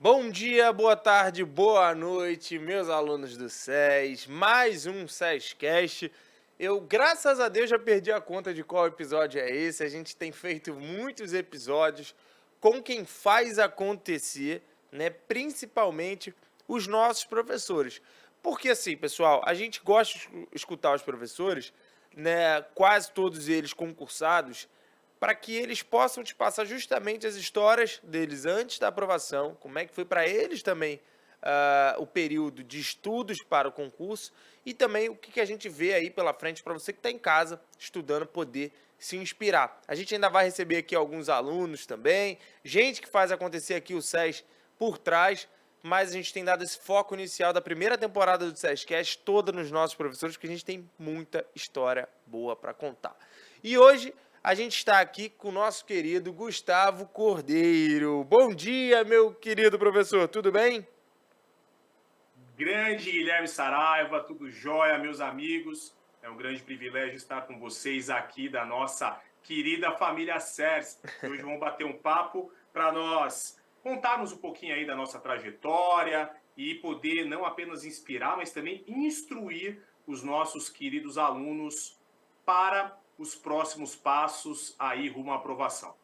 Bom dia, boa tarde, boa noite, meus alunos do SES. Mais um SEScast. Eu, graças a Deus, já perdi a conta de qual episódio é esse. A gente tem feito muitos episódios com quem faz acontecer, né? Principalmente os nossos professores. Porque assim, pessoal, a gente gosta de escutar os professores, né? Quase todos eles concursados, para que eles possam te passar justamente as histórias deles antes da aprovação, como é que foi para eles também o período de estudos para o concurso e também o que a gente vê aí pela frente para você que está em casa estudando poder se inspirar. A gente ainda vai receber aqui alguns alunos também, gente que faz acontecer aqui o SES por trás, mas a gente tem dado esse foco inicial da primeira temporada do SEScast toda nos nossos professores, porque a gente tem muita história boa para contar. E hoje a gente está aqui com o nosso querido Gustavo Cordeiro. Bom dia, meu querido professor, tudo bem? Grande Guilherme Saraiva, tudo jóia, meus amigos. É um grande privilégio estar com vocês aqui da nossa querida família SERS. E hoje vamos bater um papo para nós contarmos um pouquinho aí da nossa trajetória e poder não apenas inspirar, mas também instruir os nossos queridos alunos para os próximos passos aí rumo à aprovação.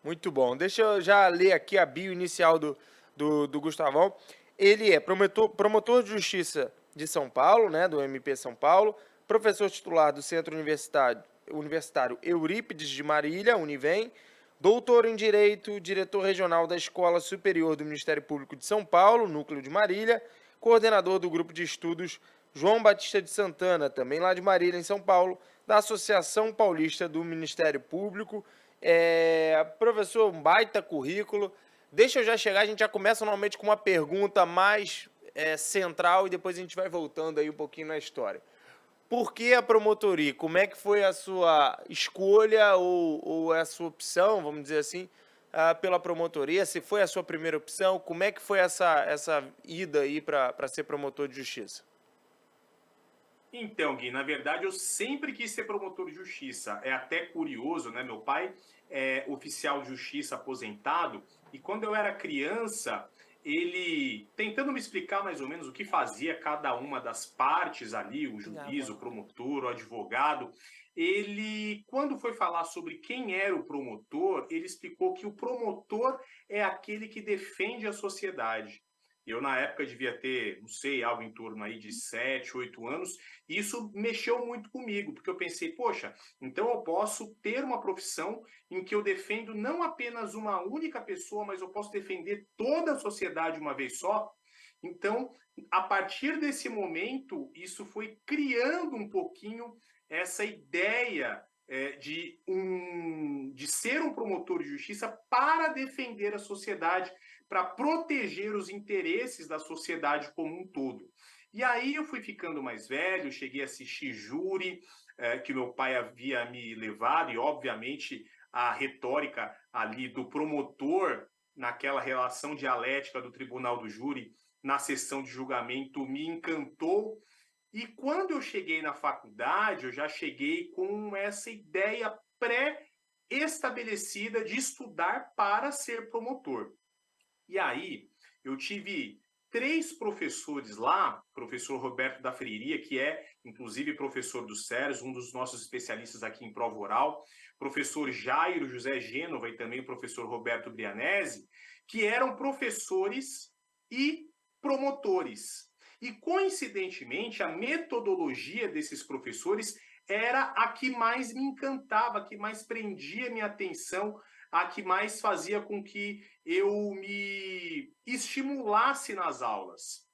Muito bom. Deixa eu já ler aqui a bio inicial do Gustavão. Ele é promotor de Justiça de São Paulo, né, do MP São Paulo, professor titular do Centro Universitário Eurípides de Marília, Univem, doutor em Direito, diretor regional da Escola Superior do Ministério Público de São Paulo, Núcleo de Marília, coordenador do Grupo de Estudos João Batista de Santana, também lá de Marília, em São Paulo, da Associação Paulista do Ministério Público. Professor, um baita currículo. Deixa eu já chegar, a gente já começa normalmente com uma pergunta mais central e depois a gente vai voltando aí um pouquinho na história. Por que a promotoria? Como é que foi a sua escolha ou a sua opção, vamos dizer assim, pela promotoria? Se foi a sua primeira opção, como é que foi essa ida aí para ser promotor de justiça? Então, Gui, na verdade eu sempre quis ser promotor de justiça. É até curioso, né? Meu pai é oficial de justiça aposentado e quando eu era criança, ele tentando me explicar mais ou menos o que fazia cada uma das partes ali, o Tem juiz, água o lá. promotor, o advogado, ele, quando foi falar sobre quem era o promotor, ele explicou que o promotor é aquele que defende a sociedade. Eu, na época, devia ter, não sei, algo em torno aí de 7, 8 anos, e isso mexeu muito comigo, porque eu pensei, poxa, então eu posso ter uma profissão em que eu defendo não apenas uma única pessoa, mas eu posso defender toda a sociedade uma vez só. Então, a partir desse momento, isso foi criando um pouquinho essa ideia de ser um promotor de justiça para defender a sociedade, para proteger os interesses da sociedade como um todo. E aí eu fui ficando mais velho, cheguei a assistir júri, que meu pai havia me levado, e obviamente a retórica ali do promotor, naquela relação dialética do tribunal do júri, na sessão de julgamento, me encantou. E quando eu cheguei na faculdade, eu já cheguei com essa ideia pré-estabelecida de estudar para ser promotor. E aí, eu tive três professores lá, professor Roberto da Freiria, que é inclusive professor do SERS, um dos nossos especialistas aqui em prova oral, professor Jairo José Gênova e também o professor Roberto Brianese, que eram professores e promotores. E, coincidentemente, a metodologia desses professores era a que mais me encantava, a que mais prendia minha atenção, a que mais fazia com que eu me estimulasse nas aulas.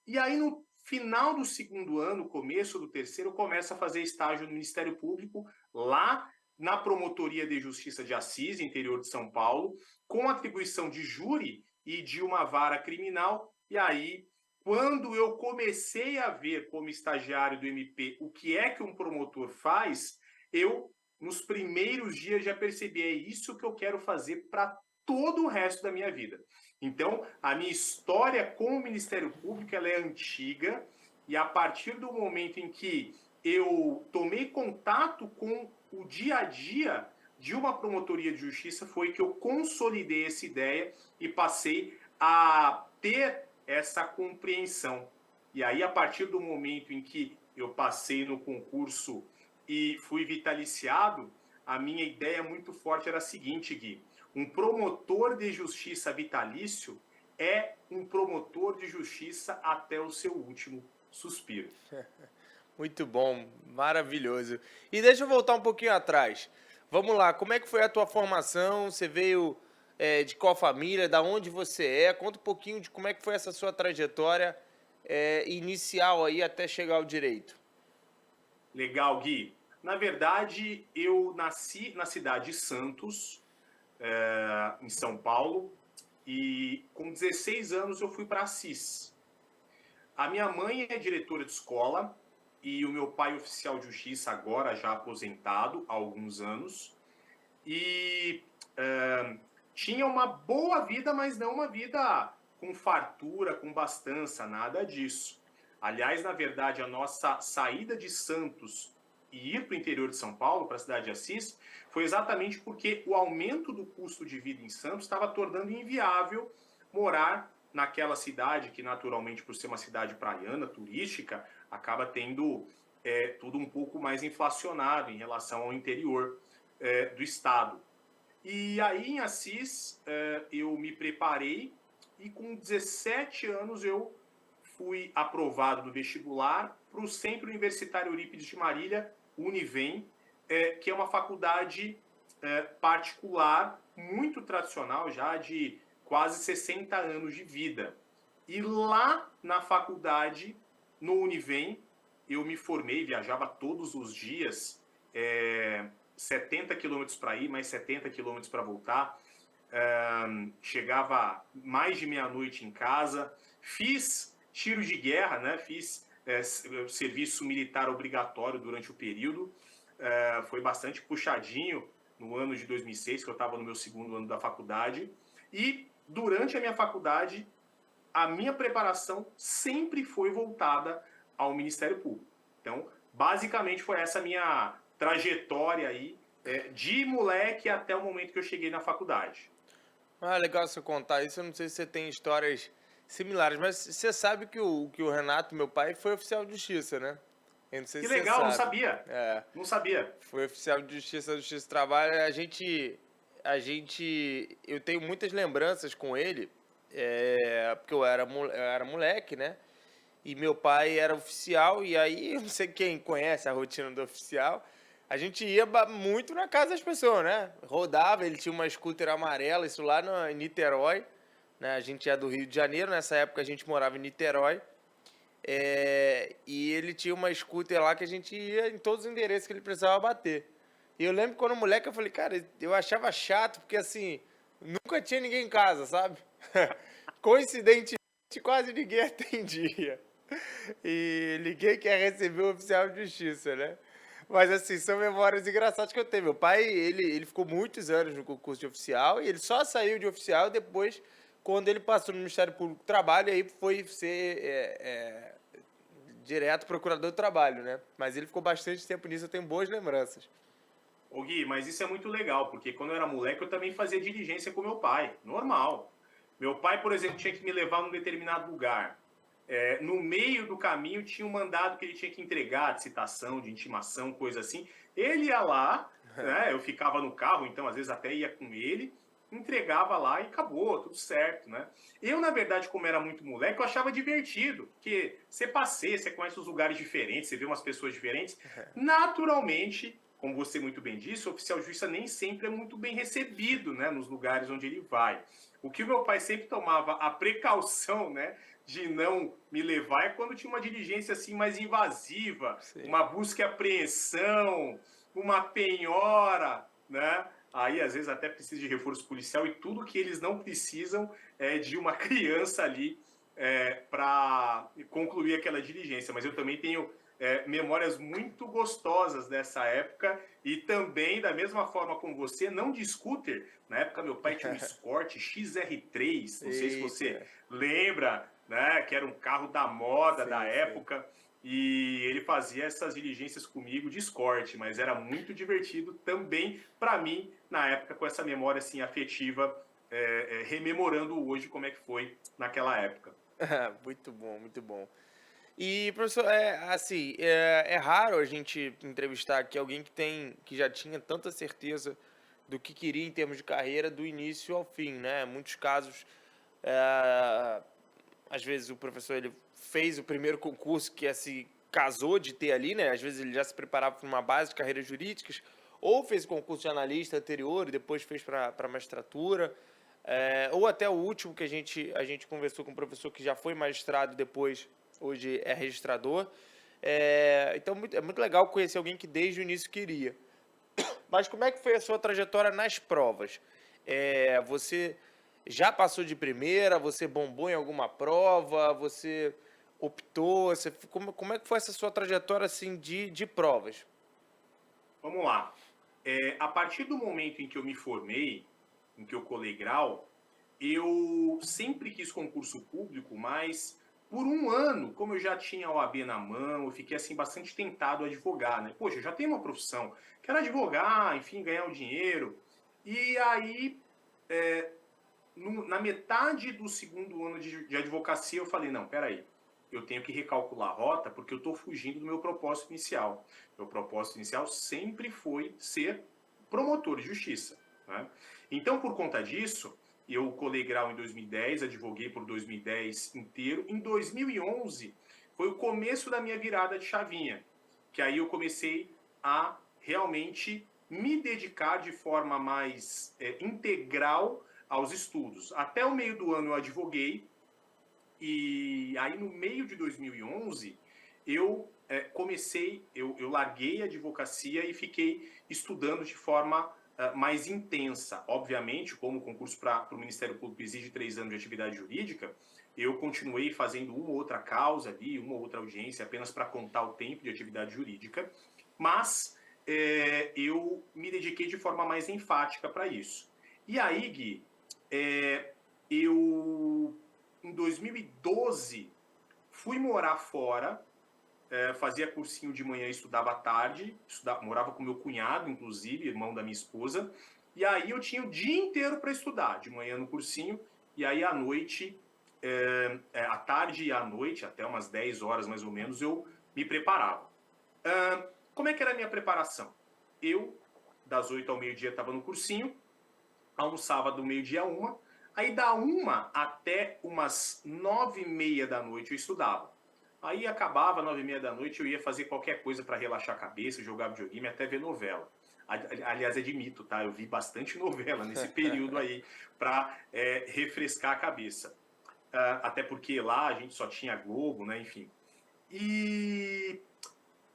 E aí, no final do segundo ano, começo do terceiro, eu começo a fazer estágio no Ministério Público, lá na Promotoria de Justiça de Assis, interior de São Paulo, com atribuição de júri e de uma vara criminal. E aí, quando eu comecei a ver como estagiário do MP o que é que um promotor faz, eu, nos primeiros dias, já percebi, é isso que eu quero fazer para todo o resto da minha vida. Então, a minha história com o Ministério Público ela é antiga e a partir do momento em que eu tomei contato com o dia a dia de uma promotoria de justiça foi que eu consolidei essa ideia e passei a ter essa compreensão. E aí, a partir do momento em que eu passei no concurso e fui vitaliciado, a minha ideia muito forte era a seguinte, Gui: um promotor de justiça vitalício é um promotor de justiça até o seu último suspiro. Muito bom, maravilhoso. E deixa eu voltar um pouquinho atrás. Vamos lá, como é que foi a tua formação? Você veio de qual família? Da onde você é? Conta um pouquinho de como é que foi essa sua trajetória inicial aí até chegar ao direito. Legal, Gui. Na verdade, eu nasci na cidade de Santos, em São Paulo, e com 16 anos eu fui para Assis. A minha mãe é diretora de escola e o meu pai é oficial de justiça, agora já aposentado há alguns anos. E tinha uma boa vida, mas não uma vida com fartura, com bastança, nada disso. Aliás, na verdade, a nossa saída de Santos e ir para o interior de São Paulo, para a cidade de Assis, foi exatamente porque o aumento do custo de vida em Santos estava tornando inviável morar naquela cidade que, naturalmente, por ser uma cidade praiana, turística, acaba tendo tudo um pouco mais inflacionado em relação ao interior do estado. E aí, em Assis, eu me preparei e com 17 anos eu fui aprovado no vestibular para o Centro Universitário Eurípides de Marília, Univem, que é uma faculdade particular, muito tradicional, já de quase 60 anos de vida. E lá na faculdade, no Univem, eu me formei, viajava todos os dias, 70 quilômetros para ir, mais 70 quilômetros para voltar. Chegava mais de meia-noite em casa. Fiz tiro de guerra, né? Fiz serviço militar obrigatório durante o período. Foi bastante puxadinho no ano de 2006, que eu estava no meu segundo ano da faculdade. E durante a minha faculdade, a minha preparação sempre foi voltada ao Ministério Público. Então, basicamente, foi essa minha trajetória aí, de moleque até o momento que eu cheguei na faculdade. Ah, legal você contar isso. Eu não sei se você tem histórias similares, mas você sabe que o Renato, meu pai, foi oficial de justiça, né? Eu não sei Que se você legal, não sabe. sabia. Não sabia. Foi oficial de justiça do Justiça do Trabalho. Eu tenho muitas lembranças com ele, porque eu era moleque, né? E meu pai era oficial, e aí, eu não sei quem conhece a rotina do oficial, a gente ia muito na casa das pessoas, né? Rodava, ele tinha uma scooter amarela, isso lá em Niterói, né? A gente é do Rio de Janeiro, nessa época a gente morava em Niterói, e ele tinha uma scooter lá que a gente ia em todos os endereços que ele precisava bater. E eu lembro que quando moleque eu falei, cara, eu achava chato, porque assim, nunca tinha ninguém em casa, sabe? Coincidentemente, quase ninguém atendia. E ninguém quer receber o oficial de justiça, né? Mas assim, são memórias engraçadas que eu tenho. Meu pai, ele ficou muitos anos no concurso de oficial e ele só saiu de oficial depois, quando ele passou no Ministério Público do Trabalho, aí foi ser direto procurador do trabalho, né? Mas ele ficou bastante tempo nisso, eu tenho boas lembranças. Ô Gui, mas isso é muito legal, porque quando eu era moleque eu também fazia diligência com meu pai, normal. Meu pai, por exemplo, tinha que me levar num determinado lugar. No meio do caminho tinha um mandado que ele tinha que entregar, de citação, de intimação, coisa assim. Ele ia lá, né, eu ficava no carro, então às vezes até ia com ele, entregava lá e acabou, tudo certo, né? Eu, na verdade, como era muito moleque, eu achava divertido, porque você passeia, você conhece os lugares diferentes, você vê umas pessoas diferentes. Naturalmente, como você muito bem disse, o oficial de justiça nem sempre é muito bem recebido, né, nos lugares onde ele vai. O que o meu pai sempre tomava a precaução, né, de não me levar é quando tinha uma diligência assim mais invasiva, Sim. uma busca e apreensão, uma penhora, né? Aí às vezes até precisa de reforço policial e tudo que eles não precisam é de uma criança ali para concluir aquela diligência. Mas eu também tenho memórias muito gostosas dessa época e também, da mesma forma como você, não de scooter. Na época, meu pai tinha um Escort XR3, não sei se você Eita. lembra, né, que era um carro da moda da Sim. época, e ele fazia essas diligências comigo de Escort, mas era muito divertido também para mim, na época, com essa memória assim, afetiva rememorando hoje como é que foi naquela época. Muito bom, muito bom. E, professor, assim, é raro a gente entrevistar aqui alguém que já tinha tanta certeza do que queria em termos de carreira do início ao fim, né? Em muitos casos, é, às vezes o professor ele fez o primeiro concurso que se casou de ter ali, né? Às vezes ele já se preparava para uma base de carreiras jurídicas, ou fez o concurso de analista anterior e depois fez para magistratura, ou até o último que a gente conversou com um professor que já foi magistrado e depois hoje é registrador. Então é muito legal conhecer alguém que desde o início queria. Mas como é que foi a sua trajetória nas provas? Você já passou de primeira? Você bombou em alguma prova? Você optou? Como é que foi essa sua trajetória assim, de provas? Vamos lá. A partir do momento em que eu me formei, em que eu colei grau, eu sempre quis concurso público, mas por um ano, como eu já tinha a OAB na mão, eu fiquei assim bastante tentado a advogar, né? Poxa, eu já tenho uma profissão, quero advogar, enfim, ganhar um dinheiro. E aí, na metade do segundo ano de advocacia, eu falei, não, peraí, eu tenho que recalcular a rota porque eu estou fugindo do meu propósito inicial. Meu propósito inicial sempre foi ser promotor de justiça, né? Então, por conta disso, eu colei grau em 2010, advoguei por 2010 inteiro. Em 2011, foi o começo da minha virada de chavinha, que aí eu comecei a realmente me dedicar de forma mais integral aos estudos. Até o meio do ano eu advoguei, e aí no meio de 2011 eu eu larguei a advocacia e fiquei estudando de forma mais intensa. Obviamente, como o concurso para o Ministério Público exige 3 anos de atividade jurídica, eu continuei fazendo uma ou outra causa ali, uma ou outra audiência, apenas para contar o tempo de atividade jurídica, mas eu me dediquei de forma mais enfática para isso. E aí, Gui, eu, em 2012, fui morar fora, fazia cursinho de manhã e estudava à tarde, morava com meu cunhado, inclusive, irmão da minha esposa, e aí eu tinha o dia inteiro para estudar, de manhã no cursinho, e aí à noite, à tarde e à noite, até umas 10 horas mais ou menos, eu me preparava. Como é que era a minha preparação? Eu, das 8 ao meio-dia, estava no cursinho, almoçava do meio-dia a 1, aí da 1 até umas 9h30 da noite eu estudava. Aí acabava 9h30 da noite, eu ia fazer qualquer coisa para relaxar a cabeça, jogar videogame, até ver novela. Aliás, admito, tá? Eu vi bastante novela nesse período aí para refrescar a cabeça. Até porque lá a gente só tinha Globo, né? Enfim. E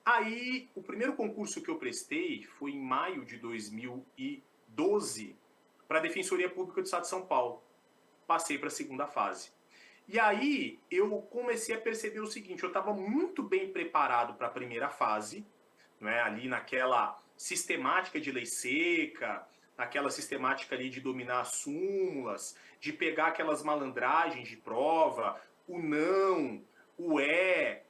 aí, o primeiro concurso que eu prestei foi em maio de 2012 para a Defensoria Pública do Estado de São Paulo. Passei para a segunda fase. E aí eu comecei a perceber o seguinte, eu estava muito bem preparado para a primeira fase, né, ali naquela sistemática de lei seca, naquela sistemática ali de dominar as súmulas, de pegar aquelas malandragens de prova, o não, o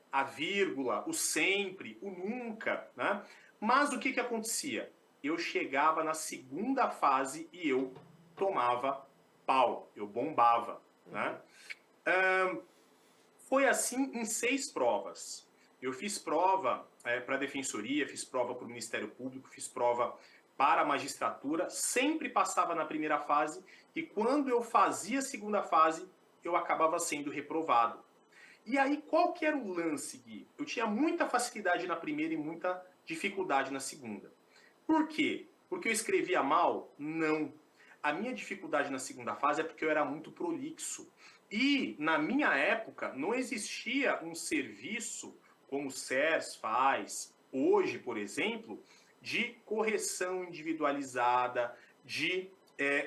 a vírgula, o sempre, o nunca, né? Mas o que acontecia? Eu chegava na segunda fase e eu tomava pau, eu bombava, né? Foi assim em 6 provas. Eu fiz prova para a Defensoria, fiz prova para o Ministério Público, fiz prova para a magistratura, sempre passava na primeira fase e quando eu fazia a segunda fase, eu acabava sendo reprovado. E aí, qual que era o lance, Gui? Eu tinha muita facilidade na primeira e muita dificuldade na segunda. Por quê? Porque eu escrevia mal? Não. A minha dificuldade na segunda fase é porque eu era muito prolixo. E, na minha época, não existia um serviço como o SERS faz hoje, por exemplo, de correção individualizada, de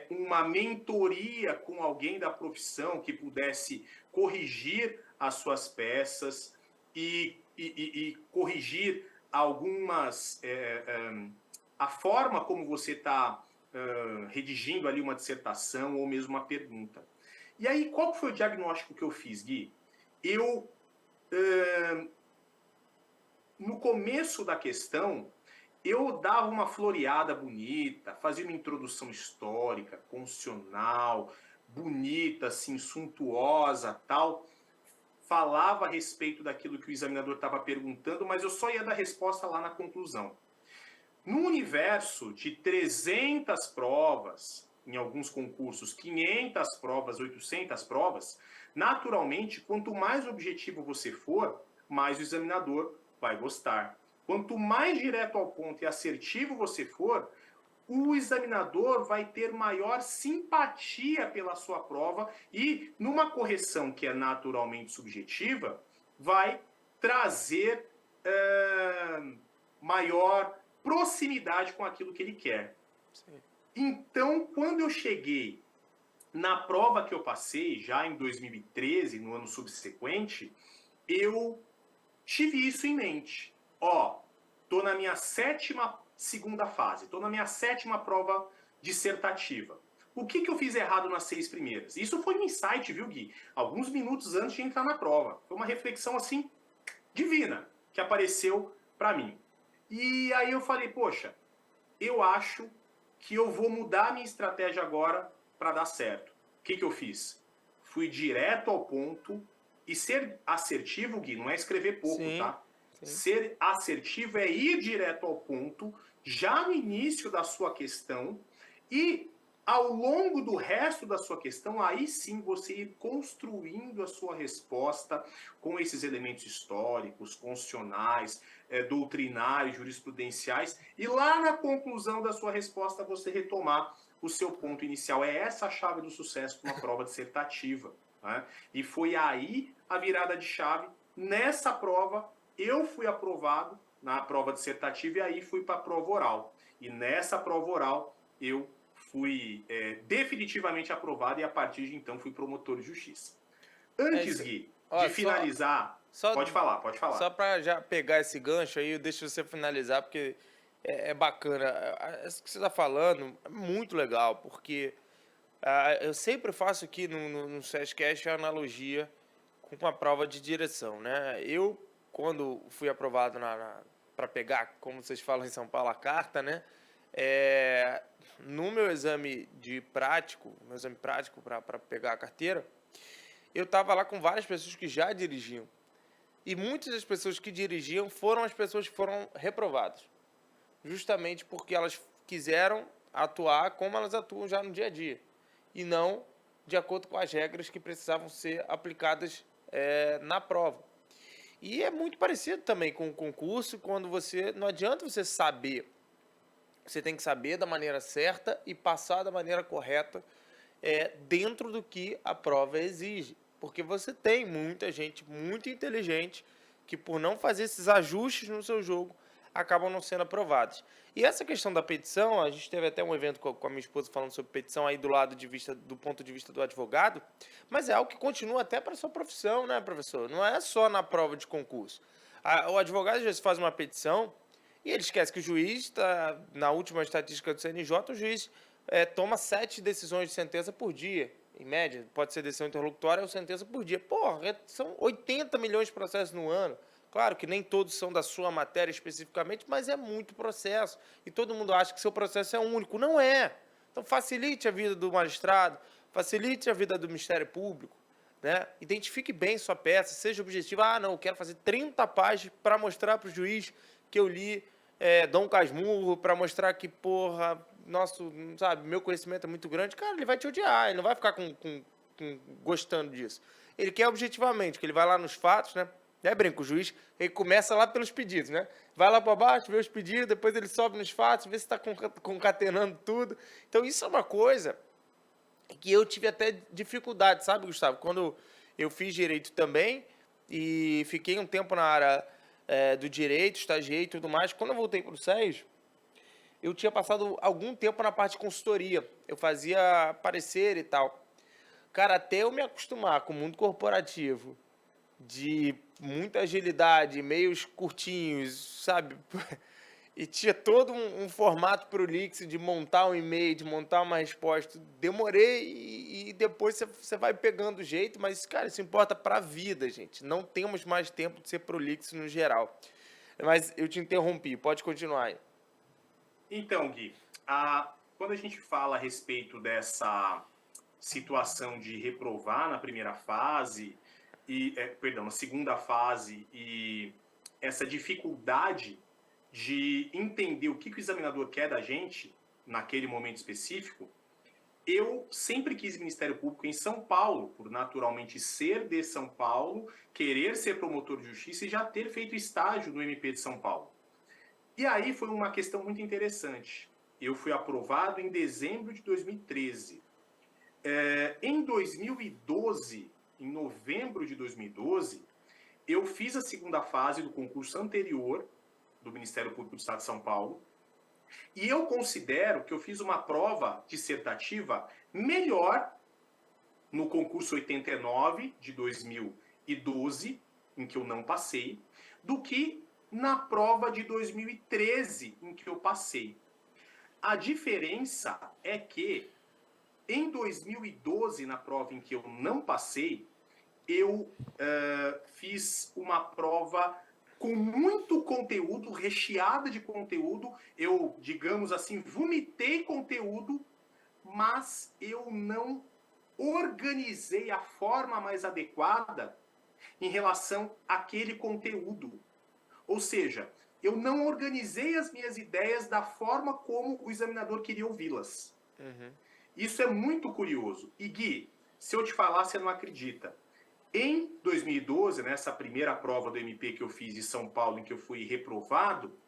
uma mentoria com alguém da profissão que pudesse corrigir as suas peças e corrigir algumas... a forma como você está redigindo ali uma dissertação ou mesmo uma pergunta. E aí, qual foi o diagnóstico que eu fiz, Gui? No começo da questão, eu dava uma floreada bonita, fazia uma introdução histórica, constitucional, bonita, assim, suntuosa, tal. Falava a respeito daquilo que o examinador estava perguntando, mas eu só ia dar resposta lá na conclusão. No universo de 300 provas, em alguns concursos 500 provas, 800 provas, naturalmente, quanto mais objetivo você for, mais o examinador vai gostar. Quanto mais direto ao ponto e assertivo você for, o examinador vai ter maior simpatia pela sua prova e, numa correção que é naturalmente subjetiva, vai trazer maior proximidade com aquilo que ele quer. Sim. Então, quando eu cheguei na prova que eu passei, já em 2013, no ano subsequente, eu tive isso em mente. Tô na minha segunda fase, tô na minha 7ª prova dissertativa. O que eu fiz errado nas 6 primeiras? Isso foi um insight, viu, Gui? Alguns minutos antes de entrar na prova. Foi uma reflexão, assim, divina, que apareceu para mim. E aí eu falei, poxa, eu acho que eu vou mudar a minha estratégia agora para dar certo. O que eu fiz? Fui direto ao ponto e ser assertivo, Gui, não é escrever pouco, sim, tá? Sim. Ser assertivo é ir direto ao ponto, já no início da sua questão, e ao longo do resto da sua questão, aí sim você ir construindo a sua resposta com esses elementos históricos, constitucionais, doutrinários, jurisprudenciais, e lá na conclusão da sua resposta você retomar o seu ponto inicial. É essa a chave do sucesso para uma prova dissertativa, né? E foi aí a virada de chave. Nessa prova, eu fui aprovado na prova dissertativa e aí fui para a prova oral. E nessa prova oral, eu fui definitivamente aprovado e a partir de então fui promotor de justiça. Antes, Gui, de finalizar... Pode falar. Só para já pegar esse gancho aí, eu deixo você finalizar, porque é bacana. Isso que você está falando é muito legal, porque eu sempre faço aqui no SESCast a analogia com uma prova de direção, né? Eu, quando fui aprovado para pegar, como vocês falam em São Paulo, a carta, né? No meu exame prático para pegar a carteira, eu estava lá com várias pessoas que já dirigiam. E muitas das pessoas que dirigiam foram as pessoas que foram reprovadas. Justamente porque elas quiseram atuar como elas atuam já no dia a dia. E não de acordo com as regras que precisavam ser aplicadas na prova. E é muito parecido também com o concurso, quando não adianta você saber. Você tem que saber da maneira certa e passar da maneira correta dentro do que a prova exige. Porque você tem muita gente muito inteligente que, por não fazer esses ajustes no seu jogo, acabam não sendo aprovados. E essa questão da petição, a gente teve até um evento com a minha esposa falando sobre petição aí do ponto de vista do advogado, mas é algo que continua até para a sua profissão, né, professor? Não é só na prova de concurso. O advogado às vezes faz uma petição e ele esquece que o juiz, na última estatística do CNJ, o juiz toma 7 decisões de sentença por dia. Em média, pode ser decisão interlocutória ou sentença por dia. Porra, são 80 milhões de processos no ano. Claro que nem todos são da sua matéria especificamente, mas é muito processo. E todo mundo acha que seu processo é único. Não é. Então facilite a vida do magistrado, facilite a vida do Ministério Público, né? Identifique bem sua peça, seja objetivo. Não, eu quero fazer 30 páginas para mostrar para o juiz que eu li Dom Casmurro, para mostrar que, porra, meu conhecimento é muito grande. Cara, ele vai te odiar, ele não vai ficar gostando disso. Ele quer objetivamente, que ele vai lá nos fatos, né? Brinco, o juiz, ele começa lá pelos pedidos, né? Vai lá para baixo, vê os pedidos, depois ele sobe nos fatos, vê se está concatenando tudo. Então, isso é uma coisa que eu tive até dificuldade, sabe, Gustavo? Quando eu fiz direito também e fiquei um tempo na área do direito, estagiei e tudo mais, quando eu voltei para o SES, eu tinha passado algum tempo na parte de consultoria. Eu fazia parecer e tal. Cara, até eu me acostumar com o mundo corporativo, de muita agilidade, meios curtinhos, sabe? E tinha todo um formato para o Lix de montar um e-mail, de montar uma resposta. Demorei e depois você vai pegando o jeito, mas, cara, isso importa para a vida, gente. Não temos mais tempo de ser prolixo no geral. Mas eu te interrompi, pode continuar aí. Então, Gui, quando a gente fala a respeito dessa situação de reprovar na primeira fase, perdão, na segunda fase, e essa dificuldade de entender o que o examinador quer da gente naquele momento específico, eu sempre quis Ministério Público em São Paulo, por naturalmente ser de São Paulo, querer ser promotor de justiça e já ter feito estágio no MP de São Paulo. E aí foi uma questão muito interessante. Eu fui aprovado em dezembro de 2013. Em 2012, em novembro de 2012, eu fiz a segunda fase do concurso anterior do Ministério Público do Estado de São Paulo. E eu considero que eu fiz uma prova dissertativa melhor no concurso 89 de 2012, em que eu não passei, do que na prova de 2013, em que eu passei. A diferença é que em 2012, na prova em que eu não passei, eu fiz uma prova com muito conteúdo, recheada de conteúdo. Eu, digamos assim, vomitei conteúdo, mas eu não organizei a forma mais adequada em relação àquele conteúdo. Ou seja, eu não organizei as minhas ideias da forma como o examinador queria ouvi-las. Uhum. Isso é muito curioso. E Gui, se eu te falar, você não acredita. Em 2012, nessa primeira prova do MP que eu fiz em São Paulo, em que eu fui reprovado,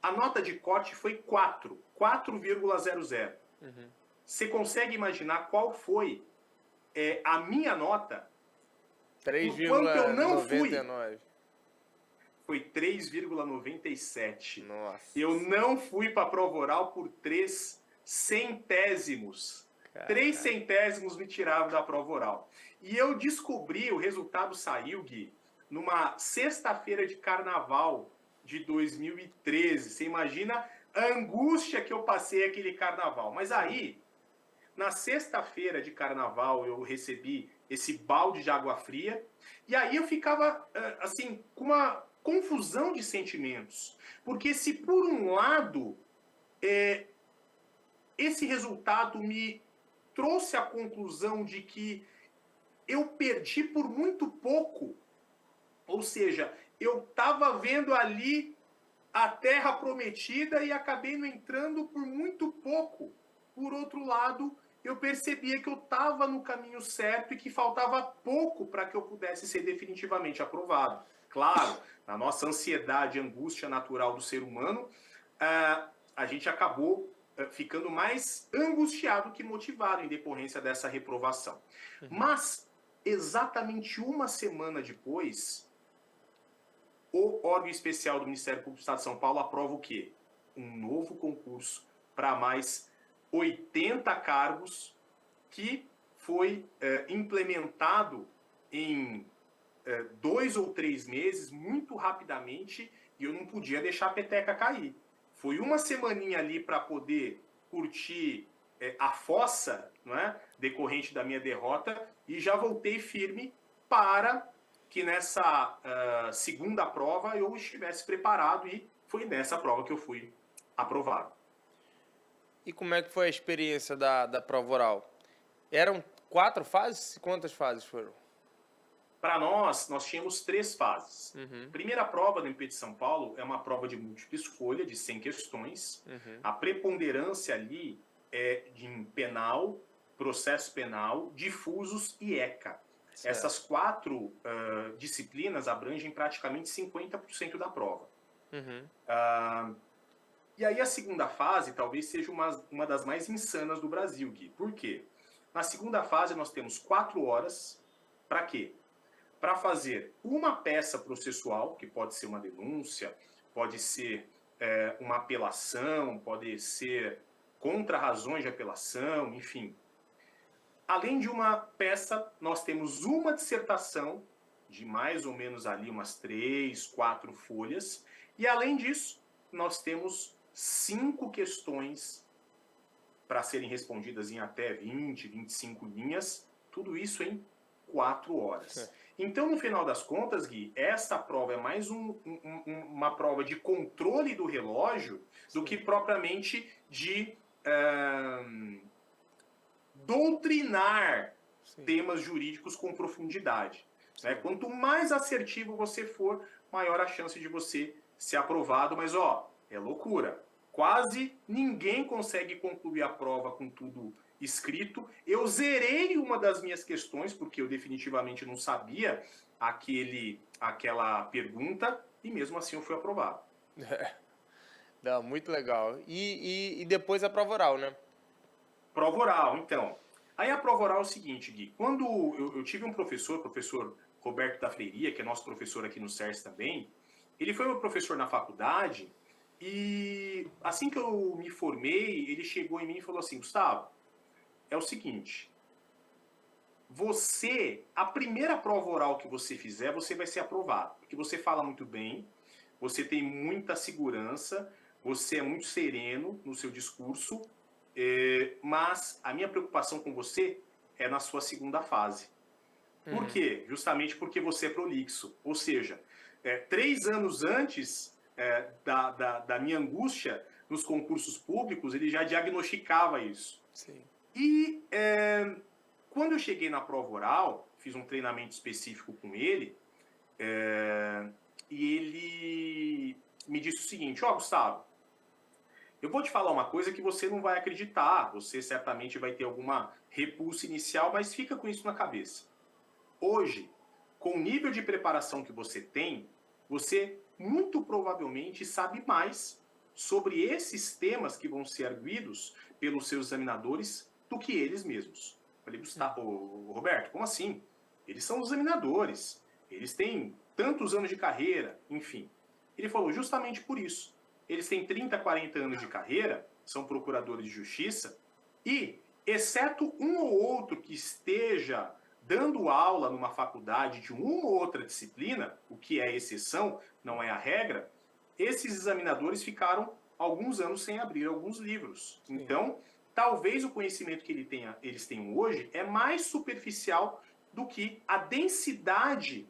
a nota de corte foi 4,00. Uhum. Você consegue imaginar qual foi a minha nota? Por quanto eu não fui? 3,99. Foi 3,97. Nossa. Eu não fui para a prova oral por 3 centésimos. Caraca. 3 centésimos me tiravam da prova oral. E eu descobri, o resultado saiu, Gui, numa sexta-feira de carnaval de 2013. Você imagina a angústia que eu passei aquele carnaval. Mas aí, na sexta-feira de carnaval, eu recebi esse balde de água fria. E aí eu ficava, assim, com uma confusão de sentimentos. Porque se por um lado, esse resultado me trouxe a conclusão de que eu perdi por muito pouco. Ou seja, eu estava vendo ali a terra prometida e acabei não entrando por muito pouco. Por outro lado, eu percebia que eu estava no caminho certo e que faltava pouco para que eu pudesse ser definitivamente aprovado. Claro, na nossa ansiedade e angústia natural do ser humano, a gente acabou ficando mais angustiado que motivado em decorrência dessa reprovação. Uhum. Mas, exatamente uma semana depois, o órgão especial do Ministério Público do Estado de São Paulo aprova o quê? Um novo concurso para mais 80 cargos que foi implementado em 2 ou 3 meses, muito rapidamente, e eu não podia deixar a peteca cair. Foi uma semaninha ali para poder curtir a fossa, não é? Decorrente da minha derrota, e já voltei firme para que nessa segunda prova eu estivesse preparado, e foi nessa prova que eu fui aprovado. E como é que foi a experiência da prova oral? Eram 4 fases? Quantas fases foram? Para nós tínhamos 3 fases. Uhum. Primeira prova do MP de São Paulo é uma prova de múltipla escolha, de 100 questões. Uhum. A preponderância ali é de penal, processo penal, difusos e ECA. Certo. Essas 4 disciplinas abrangem praticamente 50% da prova. Uhum. E aí a segunda fase talvez seja uma das mais insanas do Brasil, Gui. Por quê? Na segunda fase nós temos 4 horas. Para quê? Para fazer uma peça processual, que pode ser uma denúncia, pode ser uma apelação, pode ser contra-razões de apelação, enfim. Além de uma peça, nós temos uma dissertação de mais ou menos ali umas 3, 4 folhas. E além disso, nós temos 5 questões para serem respondidas em até 20, 25 linhas. Tudo isso em 4 horas. Então, no final das contas, Gui, essa prova é mais uma prova de controle do relógio do que propriamente de doutrinar temas jurídicos com profundidade. Né? Quanto mais assertivo você for, maior a chance de você ser aprovado. Mas, é loucura. Quase ninguém consegue concluir a prova com tudo escrito. Eu zerei uma das minhas questões, porque eu definitivamente não sabia aquela pergunta, e mesmo assim eu fui aprovado. Não, muito legal. E depois a prova oral, né? Prova oral, então. Aí a prova oral é o seguinte, Gui. Quando eu tive um professor Roberto da Freiria, que é nosso professor aqui no CERS também, ele foi meu professor na faculdade, e assim que eu me formei, ele chegou em mim e falou assim: Gustavo, é o seguinte, a primeira prova oral que você fizer, você vai ser aprovado, porque você fala muito bem, você tem muita segurança, você é muito sereno no seu discurso, mas a minha preocupação com você é na sua segunda fase. Por quê? Justamente porque você é prolixo. Ou seja, 3 anos antes da minha angústia nos concursos públicos, ele já diagnosticava isso. Sim. E quando eu cheguei na prova oral, fiz um treinamento específico com ele, e ele me disse o seguinte: Gustavo, eu vou te falar uma coisa que você não vai acreditar, você certamente vai ter alguma repulsa inicial, mas fica com isso na cabeça. Hoje, com o nível de preparação que você tem, você muito provavelmente sabe mais sobre esses temas que vão ser arguidos pelos seus examinadores do que eles mesmos. Eu falei: Gustavo, Roberto, como assim? Eles são os examinadores, eles têm tantos anos de carreira, enfim. Ele falou: justamente por isso. Eles têm 30, 40 anos de carreira, são procuradores de justiça, e, exceto um ou outro que esteja dando aula numa faculdade de uma ou outra disciplina, o que é exceção, não é a regra, esses examinadores ficaram alguns anos sem abrir alguns livros. Sim. Então, talvez o conhecimento que eles tenham hoje é mais superficial do que a densidade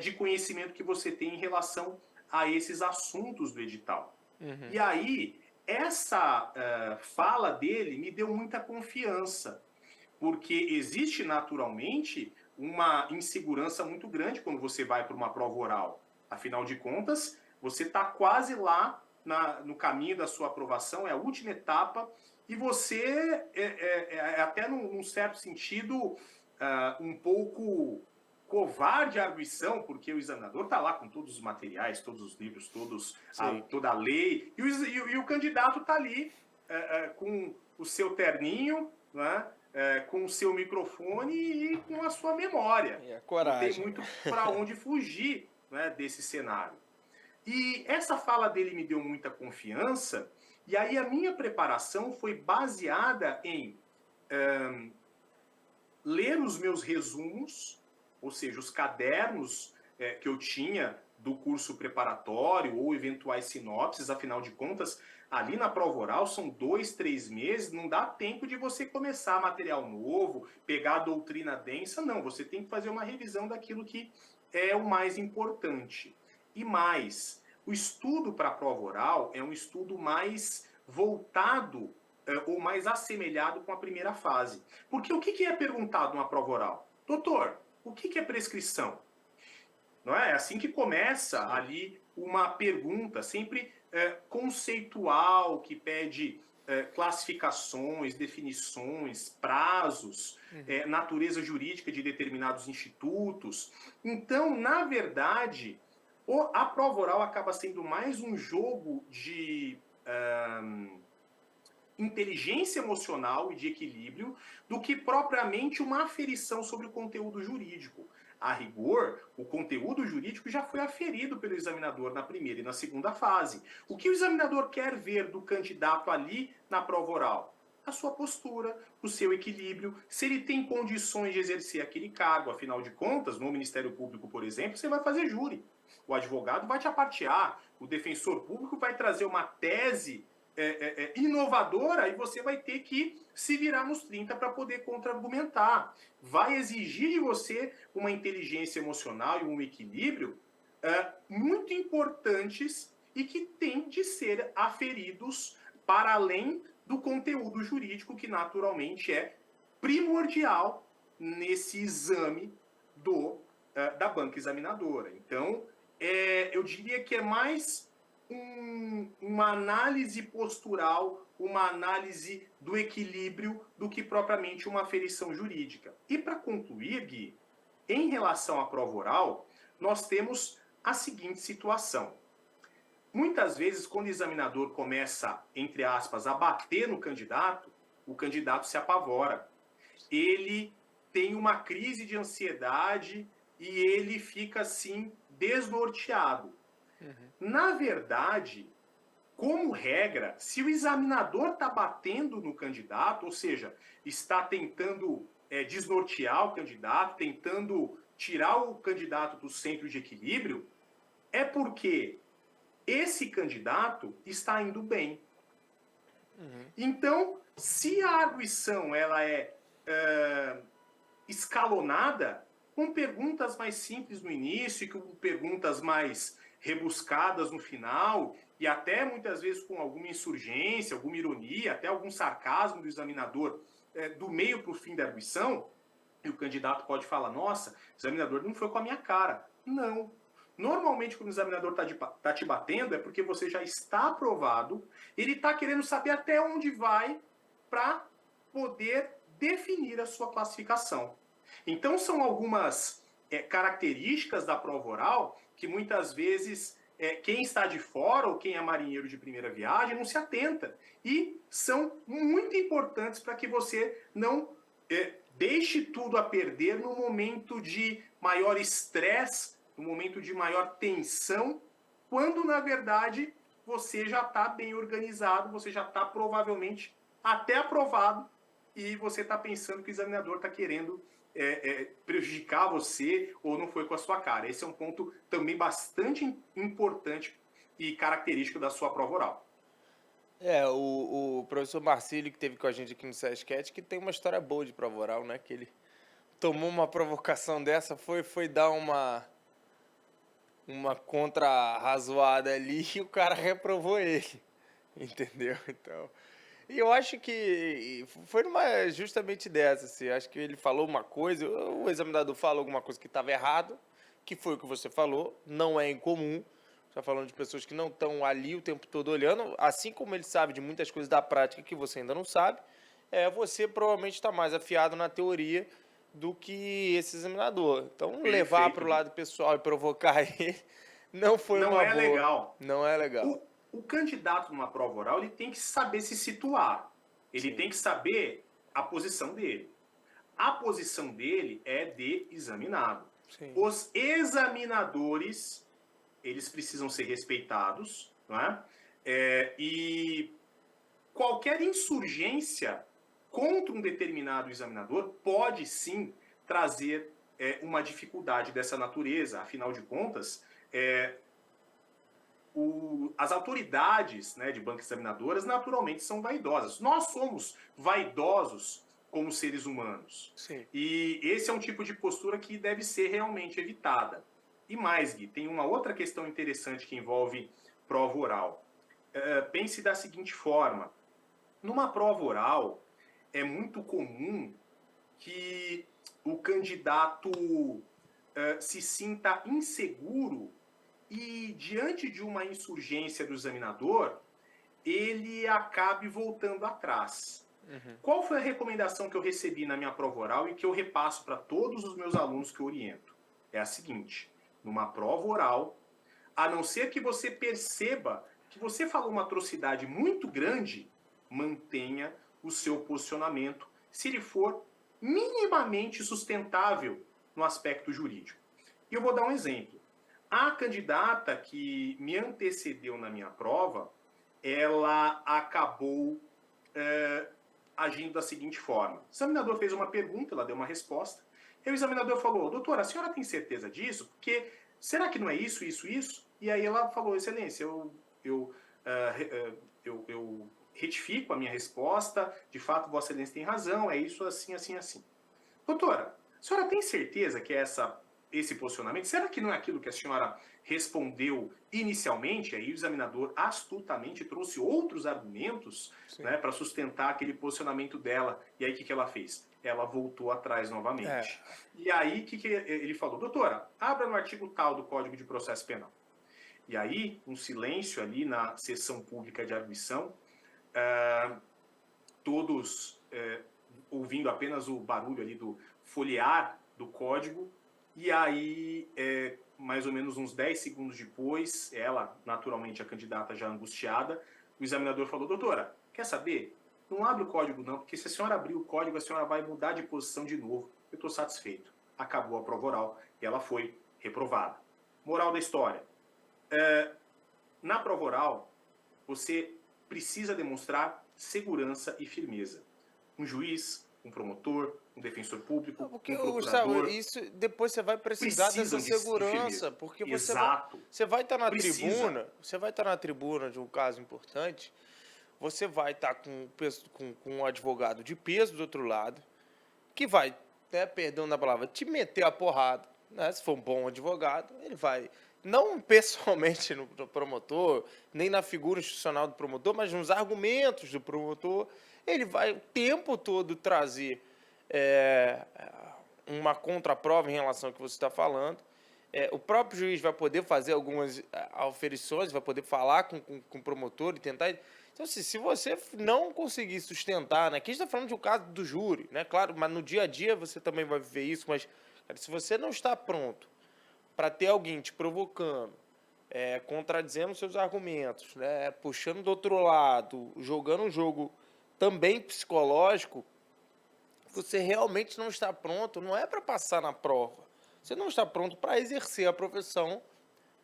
de conhecimento que você tem em relação a esses assuntos do edital. Uhum. E aí, essa fala dele me deu muita confiança, porque existe naturalmente uma insegurança muito grande quando você vai para uma prova oral. Afinal de contas, você está quase lá no caminho da sua aprovação, é a última etapa, e você até num certo sentido um pouco covarde a arguição, porque o examinador está lá com todos os materiais, todos os livros, toda a lei, e o candidato está ali com o seu terninho, né, com o seu microfone e com a sua memória. E a coragem. Não tem muito para onde fugir, né, desse cenário. E essa fala dele me deu muita confiança, e aí a minha preparação foi baseada em ler os meus resumos, ou seja, os cadernos que eu tinha do curso preparatório ou eventuais sinopses. Afinal de contas, ali na prova oral são 2, 3 meses, não dá tempo de você começar material novo, pegar a doutrina densa, não. Você tem que fazer uma revisão daquilo que é o mais importante. E mais, o estudo para a prova oral é um estudo mais voltado ou mais assemelhado com a primeira fase. Porque o que é perguntado numa prova oral? Doutor, o que é prescrição? Não é assim que começa ali uma pergunta, sempre conceitual, que pede classificações, definições, prazos, natureza jurídica de determinados institutos. Então, na verdade, a prova oral acaba sendo mais um jogo de inteligência emocional e de equilíbrio do que propriamente uma aferição sobre o conteúdo jurídico. A rigor, o conteúdo jurídico já foi aferido pelo examinador na primeira e na segunda fase. O que o examinador quer ver do candidato ali na prova oral? A sua postura, o seu equilíbrio, se ele tem condições de exercer aquele cargo. Afinal de contas, no Ministério Público, por exemplo, você vai fazer júri. O advogado vai te apartear, o defensor público vai trazer uma tese inovadora, e você vai ter que se virar nos 30 para poder contra-argumentar. Vai exigir de você uma inteligência emocional e um equilíbrio muito importantes e que têm de ser aferidos para além do conteúdo jurídico, que naturalmente é primordial nesse exame da banca examinadora. Então, eu diria que é mais uma análise postural, uma análise do equilíbrio, do que propriamente uma aferição jurídica. E para concluir, Gui, em relação à prova oral, nós temos a seguinte situação. Muitas vezes, quando o examinador começa, entre aspas, a bater no candidato, o candidato se apavora. Ele tem uma crise de ansiedade e ele fica, assim, desnorteado. Na verdade, como regra, se o examinador está batendo no candidato, ou seja, está tentando desnortear o candidato, tentando tirar o candidato do centro de equilíbrio, é porque esse candidato está indo bem. Então, se a arguição ela é escalonada, com perguntas mais simples no início, com perguntas mais rebuscadas no final, e até muitas vezes com alguma insurgência, alguma ironia, até algum sarcasmo do examinador do meio para o fim da arguição, e o candidato pode falar, nossa, o examinador não foi com a minha cara. Não. Normalmente, quando o examinador está te batendo, é porque você já está aprovado, ele está querendo saber até onde vai para poder definir a sua classificação. Então, são algumas características da prova oral que muitas vezes quem está de fora ou quem é marinheiro de primeira viagem não se atenta. E são muito importantes para que você não deixe tudo a perder no momento de maior estresse, no momento de maior tensão, quando, na verdade, você já está bem organizado, você já está provavelmente até aprovado e você está pensando que o examinador está querendo prejudicar você ou não foi com a sua cara. Esse é um ponto também bastante importante e característico da sua prova oral. O professor Marcílio, que teve com a gente aqui no SESCAT, que tem uma história boa de prova oral, né? Que ele tomou uma provocação dessa, foi dar uma contra-razoada ali e o cara reprovou ele, entendeu? Então, e eu acho que foi justamente dessa, assim, acho que ele falou uma coisa, o examinador falou alguma coisa que estava errado, que foi o que você falou, não é incomum, está falando de pessoas que não estão ali o tempo todo olhando, assim como ele sabe de muitas coisas da prática que você ainda não sabe, você provavelmente está mais afiado na teoria do que esse examinador. Então, Perfeito. Levar para o lado pessoal e provocar ele não foi uma boa. Legal. Não é legal. O candidato numa prova oral ele tem que saber se situar. Ele Sim. tem que saber a posição dele. A posição dele é de examinado. Sim. Os examinadores, eles precisam ser respeitados, não é? E qualquer insurgência contra um determinado examinador pode sim trazer uma dificuldade dessa natureza. Afinal de contas, as autoridades, né, de bancas examinadoras naturalmente são vaidosas. Nós somos vaidosos como seres humanos. Sim. E esse é um tipo de postura que deve ser realmente evitada. E mais, Gui, tem uma outra questão interessante que envolve prova oral. Pense da seguinte forma. Numa prova oral, é muito comum que o candidato se sinta inseguro e, diante de uma insurgência do examinador, ele acabe voltando atrás. Uhum. Qual foi a recomendação que eu recebi na minha prova oral e que eu repasso para todos os meus alunos que eu oriento? É a seguinte: numa prova oral, a não ser que você perceba que você falou uma atrocidade muito grande, mantenha o seu posicionamento, se ele for minimamente sustentável no aspecto jurídico. E eu vou dar um exemplo. A candidata que me antecedeu na minha prova, ela acabou agindo da seguinte forma. O examinador fez uma pergunta, ela deu uma resposta, e o examinador falou: doutora, a senhora tem certeza disso? Porque será que não é isso, isso, isso? E aí ela falou: excelência, eu eu retifico a minha resposta, de fato, Vossa Excelência tem razão, é isso assim, assim, assim. Doutora, a senhora tem certeza que esse posicionamento, será que não é aquilo que a senhora respondeu inicialmente? Aí o examinador astutamente trouxe outros argumentos, né, para sustentar aquele posicionamento dela. E aí o que ela fez? Ela voltou atrás novamente. E aí o que ele falou? Doutora, abra no artigo tal do Código de Processo Penal. E aí, um silêncio ali na sessão pública de arguição, todos ouvindo apenas o barulho ali do folhear do código, e aí, mais ou menos uns 10 segundos depois, ela, naturalmente, a candidata já angustiada, o examinador falou, doutora, quer saber? Não abre o código não, porque se a senhora abrir o código, a senhora vai mudar de posição de novo. Eu estou satisfeito. Acabou a prova oral e ela foi reprovada. Moral da história. Na prova oral, você precisa demonstrar segurança e firmeza. Um juiz, um promotor, um defensor público, um procurador... Gustavo, isso depois você vai precisar dessa segurança, porque você vai estar na tribuna, você vai estar na tribuna de um caso importante, você vai estar com um advogado de peso do outro lado, que vai, perdão da palavra, te meter a porrada, né? Se for um bom advogado, ele vai, não pessoalmente no promotor, nem na figura institucional do promotor, mas nos argumentos do promotor, ele vai o tempo todo trazer uma contraprova em relação ao que você está falando. O próprio juiz vai poder fazer algumas auferições, vai poder falar com o promotor e tentar... Então, assim, se você não conseguir sustentar, né? Aqui a gente está falando de um caso do júri, né? Claro, mas no dia a dia você também vai viver isso, mas cara, se você não está pronto para ter alguém te provocando, contradizendo seus argumentos, né? Puxando do outro lado, jogando um jogo também psicológico, você realmente não está pronto, não é para passar na prova. Você não está pronto para exercer a profissão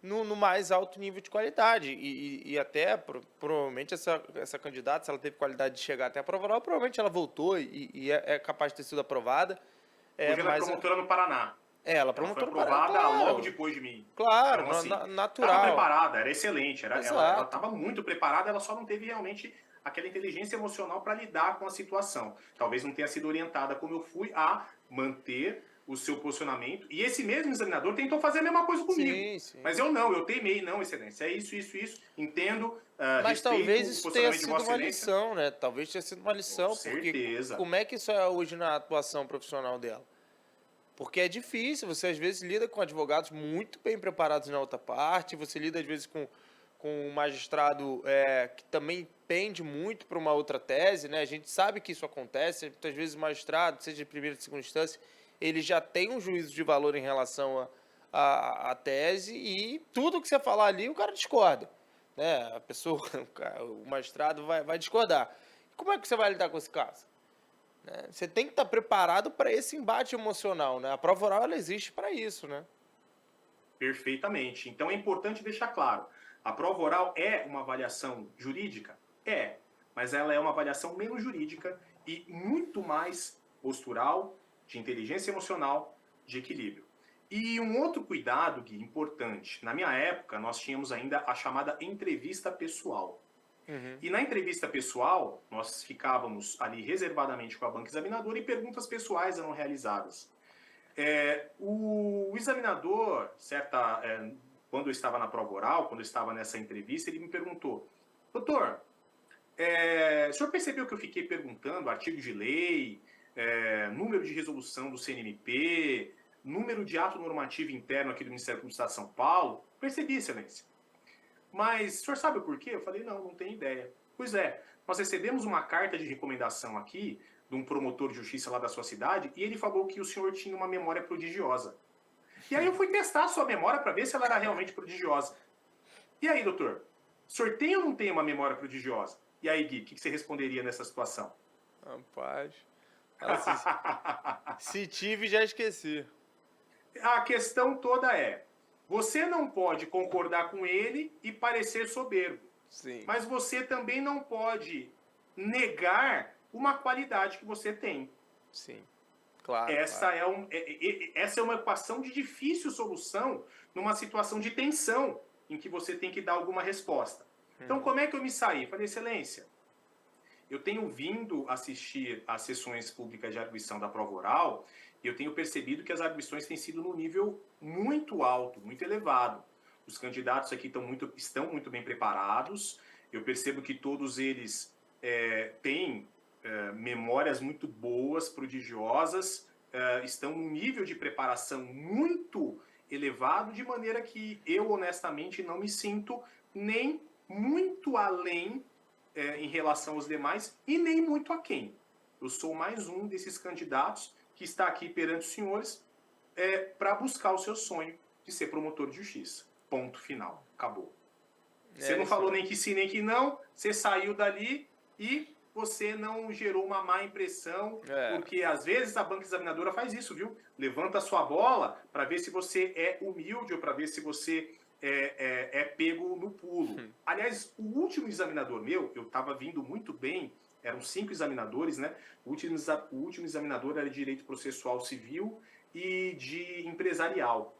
no mais alto nível de qualidade. E até, provavelmente, essa candidata, se ela teve qualidade de chegar até a prova oral, provavelmente ela voltou e é capaz de ter sido aprovada. Hoje ela é promotora no Paraná. Ela foi aprovada logo depois de mim. Claro, então, assim, natural. Estava preparada, era excelente. Ela estava muito preparada, ela só não teve realmente aquela inteligência emocional para lidar com a situação. Talvez não tenha sido orientada como eu fui a manter o seu posicionamento. E esse mesmo examinador tentou fazer a mesma coisa comigo. Sim. Mas eu teimei, não, excelência. É isso. Entendo. Mas talvez isso tenha sido uma lição, né? Talvez tenha sido uma lição. Com certeza. Porque como é que isso é hoje na atuação profissional dela? Porque é difícil, você às vezes lida com advogados muito bem preparados na outra parte, você lida às vezes com um magistrado que também pende muito para uma outra tese, né? A gente sabe que isso acontece, muitas vezes o magistrado, seja de primeira ou de segunda instância, ele já tem um juízo de valor em relação à tese e tudo que você falar ali o cara discorda, né? A pessoa, o magistrado vai discordar. Como é que você vai lidar com esse caso? Você tem que estar preparado para esse embate emocional, né? A prova oral ela existe para isso, né? Perfeitamente. Então é importante deixar claro, a prova oral é uma avaliação jurídica? Mas ela é uma avaliação menos jurídica e muito mais postural, de inteligência emocional, de equilíbrio. E um outro cuidado, Gui, importante. Na minha época, nós tínhamos ainda a chamada entrevista pessoal. E na entrevista pessoal, nós ficávamos ali reservadamente com a banca examinadora e perguntas pessoais eram realizadas. O examinador, quando eu estava na prova oral, quando eu estava nessa entrevista, ele me perguntou, doutor, o senhor percebeu que eu fiquei perguntando artigo de lei, número de resolução do CNMP, número de ato normativo interno aqui do Ministério Público do Estado de São Paulo? Percebi, excelência. Mas o senhor sabe o porquê? Eu falei, não tenho ideia. Pois nós recebemos uma carta de recomendação aqui de um promotor de justiça lá da sua cidade e ele falou que o senhor tinha uma memória prodigiosa. E aí eu fui testar a sua memória para ver se ela era realmente prodigiosa. E aí, doutor? O senhor tem ou não tem uma memória prodigiosa? E aí, Gui, o que você responderia nessa situação? Rapaz, se tive, já esqueci. A questão toda você não pode concordar com ele e parecer soberbo. Sim. Mas você também não pode negar uma qualidade que você tem. Sim, claro. Essa é uma equação de difícil solução numa situação de tensão em que você tem que dar alguma resposta. Então, como é que eu me saí? Falei, excelência, eu tenho vindo assistir às sessões públicas de arguição da prova oral e eu tenho percebido que as arguições têm sido num nível muito alto, muito elevado. Os candidatos aqui estão muito bem preparados. Eu percebo que todos eles têm memórias muito boas, prodigiosas, estão num nível de preparação muito elevado, de maneira que eu, honestamente, não me sinto nem muito além em relação aos demais e nem muito aquém. Eu sou mais um desses candidatos que está aqui perante os senhores para buscar o seu sonho de ser promotor de justiça. Ponto final. Acabou. Você não falou nem que sim, nem que não, você saiu dali e você não gerou uma má impressão, porque às vezes a banca examinadora faz isso, viu? Levanta a sua bola para ver se você é humilde ou para ver se você é pego no pulo. Aliás, o último examinador meu, eu estava vindo muito bem, eram 5 examinadores, né? O último examinador era de Direito Processual Civil e de Empresarial,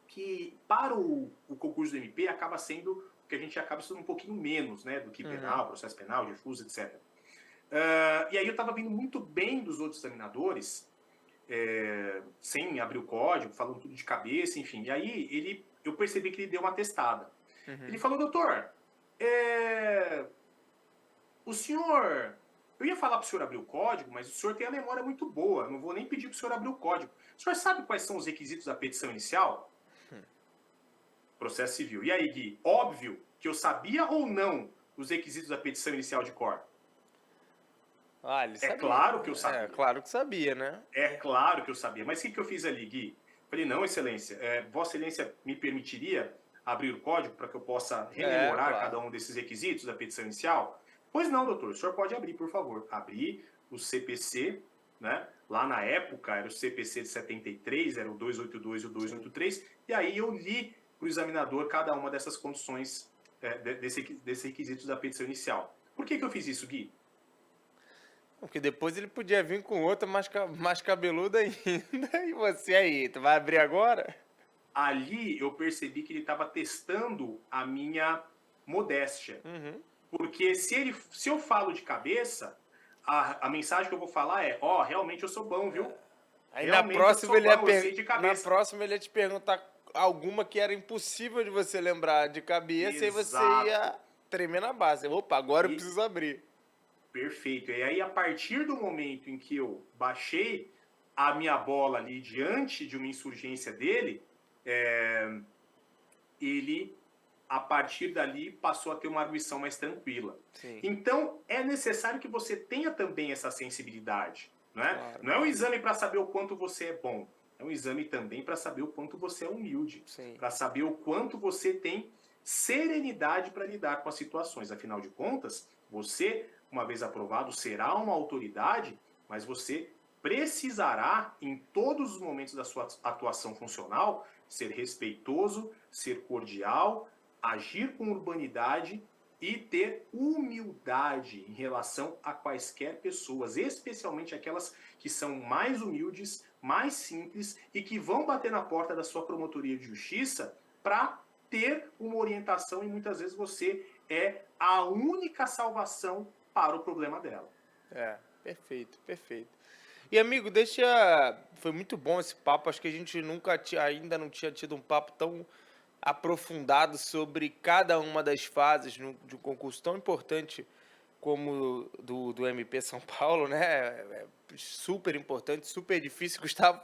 que para o concurso do MP acaba sendo que a gente acaba estudando um pouquinho menos, né? Do que penal, processo penal, difuso, etc. E aí eu estava vindo muito bem dos outros examinadores, sem abrir o código, falando tudo de cabeça, enfim. E aí eu percebi que ele deu uma testada. Ele falou, doutor, o senhor... Eu ia falar para o senhor abrir o código, mas o senhor tem a memória muito boa, não vou nem pedir para o senhor abrir o código. O senhor sabe quais são os requisitos da petição inicial? Processo civil. E aí, Gui, óbvio que eu sabia ou não os requisitos da petição inicial de cor? Ele sabia. Claro que eu sabia. Claro que sabia, né? É claro que eu sabia. Mas o que eu fiz ali, Gui? Falei, não, excelência, Vossa Excelência me permitiria abrir o código para que eu possa rememorar cada um desses requisitos da petição inicial? Pois não, doutor, o senhor pode abrir, por favor. Abri o CPC, né? Lá na época era o CPC de 73, era o 282 e o 283, e aí eu li para o examinador cada uma dessas condições, desses requisitos da petição inicial. Por que eu fiz isso, Gui? Porque depois ele podia vir com outra mais cabeluda ainda. E você aí, tu vai abrir agora? Ali eu percebi que ele estava testando a minha modéstia. Porque se eu falo de cabeça, a mensagem que eu vou falar é, realmente eu sou bom, viu? Aí na próxima ele ia te perguntar alguma que era impossível de você lembrar de cabeça. Exato. E você ia tremer na base. Opa, agora eu preciso abrir. Perfeito. E aí, a partir do momento em que eu baixei a minha bola ali diante de uma insurgência dele, ele, a partir dali, passou a ter uma arguição mais tranquila. Sim. Então, é necessário que você tenha também essa sensibilidade. Não é, claro. Não é um exame para saber o quanto você é bom. É um exame também para saber o quanto você é humilde. Para saber o quanto você tem serenidade para lidar com as situações. Afinal de contas, você, uma vez aprovado, será uma autoridade, mas você precisará, em todos os momentos da sua atuação funcional, ser respeitoso, ser cordial, agir com urbanidade e ter humildade em relação a quaisquer pessoas, especialmente aquelas que são mais humildes, mais simples e que vão bater na porta da sua promotoria de justiça para ter uma orientação, e muitas vezes você é a única salvação para o problema dela. Perfeito, perfeito. E amigo, foi muito bom esse papo, acho que a gente ainda não tinha tido um papo tão aprofundado sobre cada uma das fases de um concurso tão importante como do MP São Paulo, né? É super importante, super difícil. Gustavo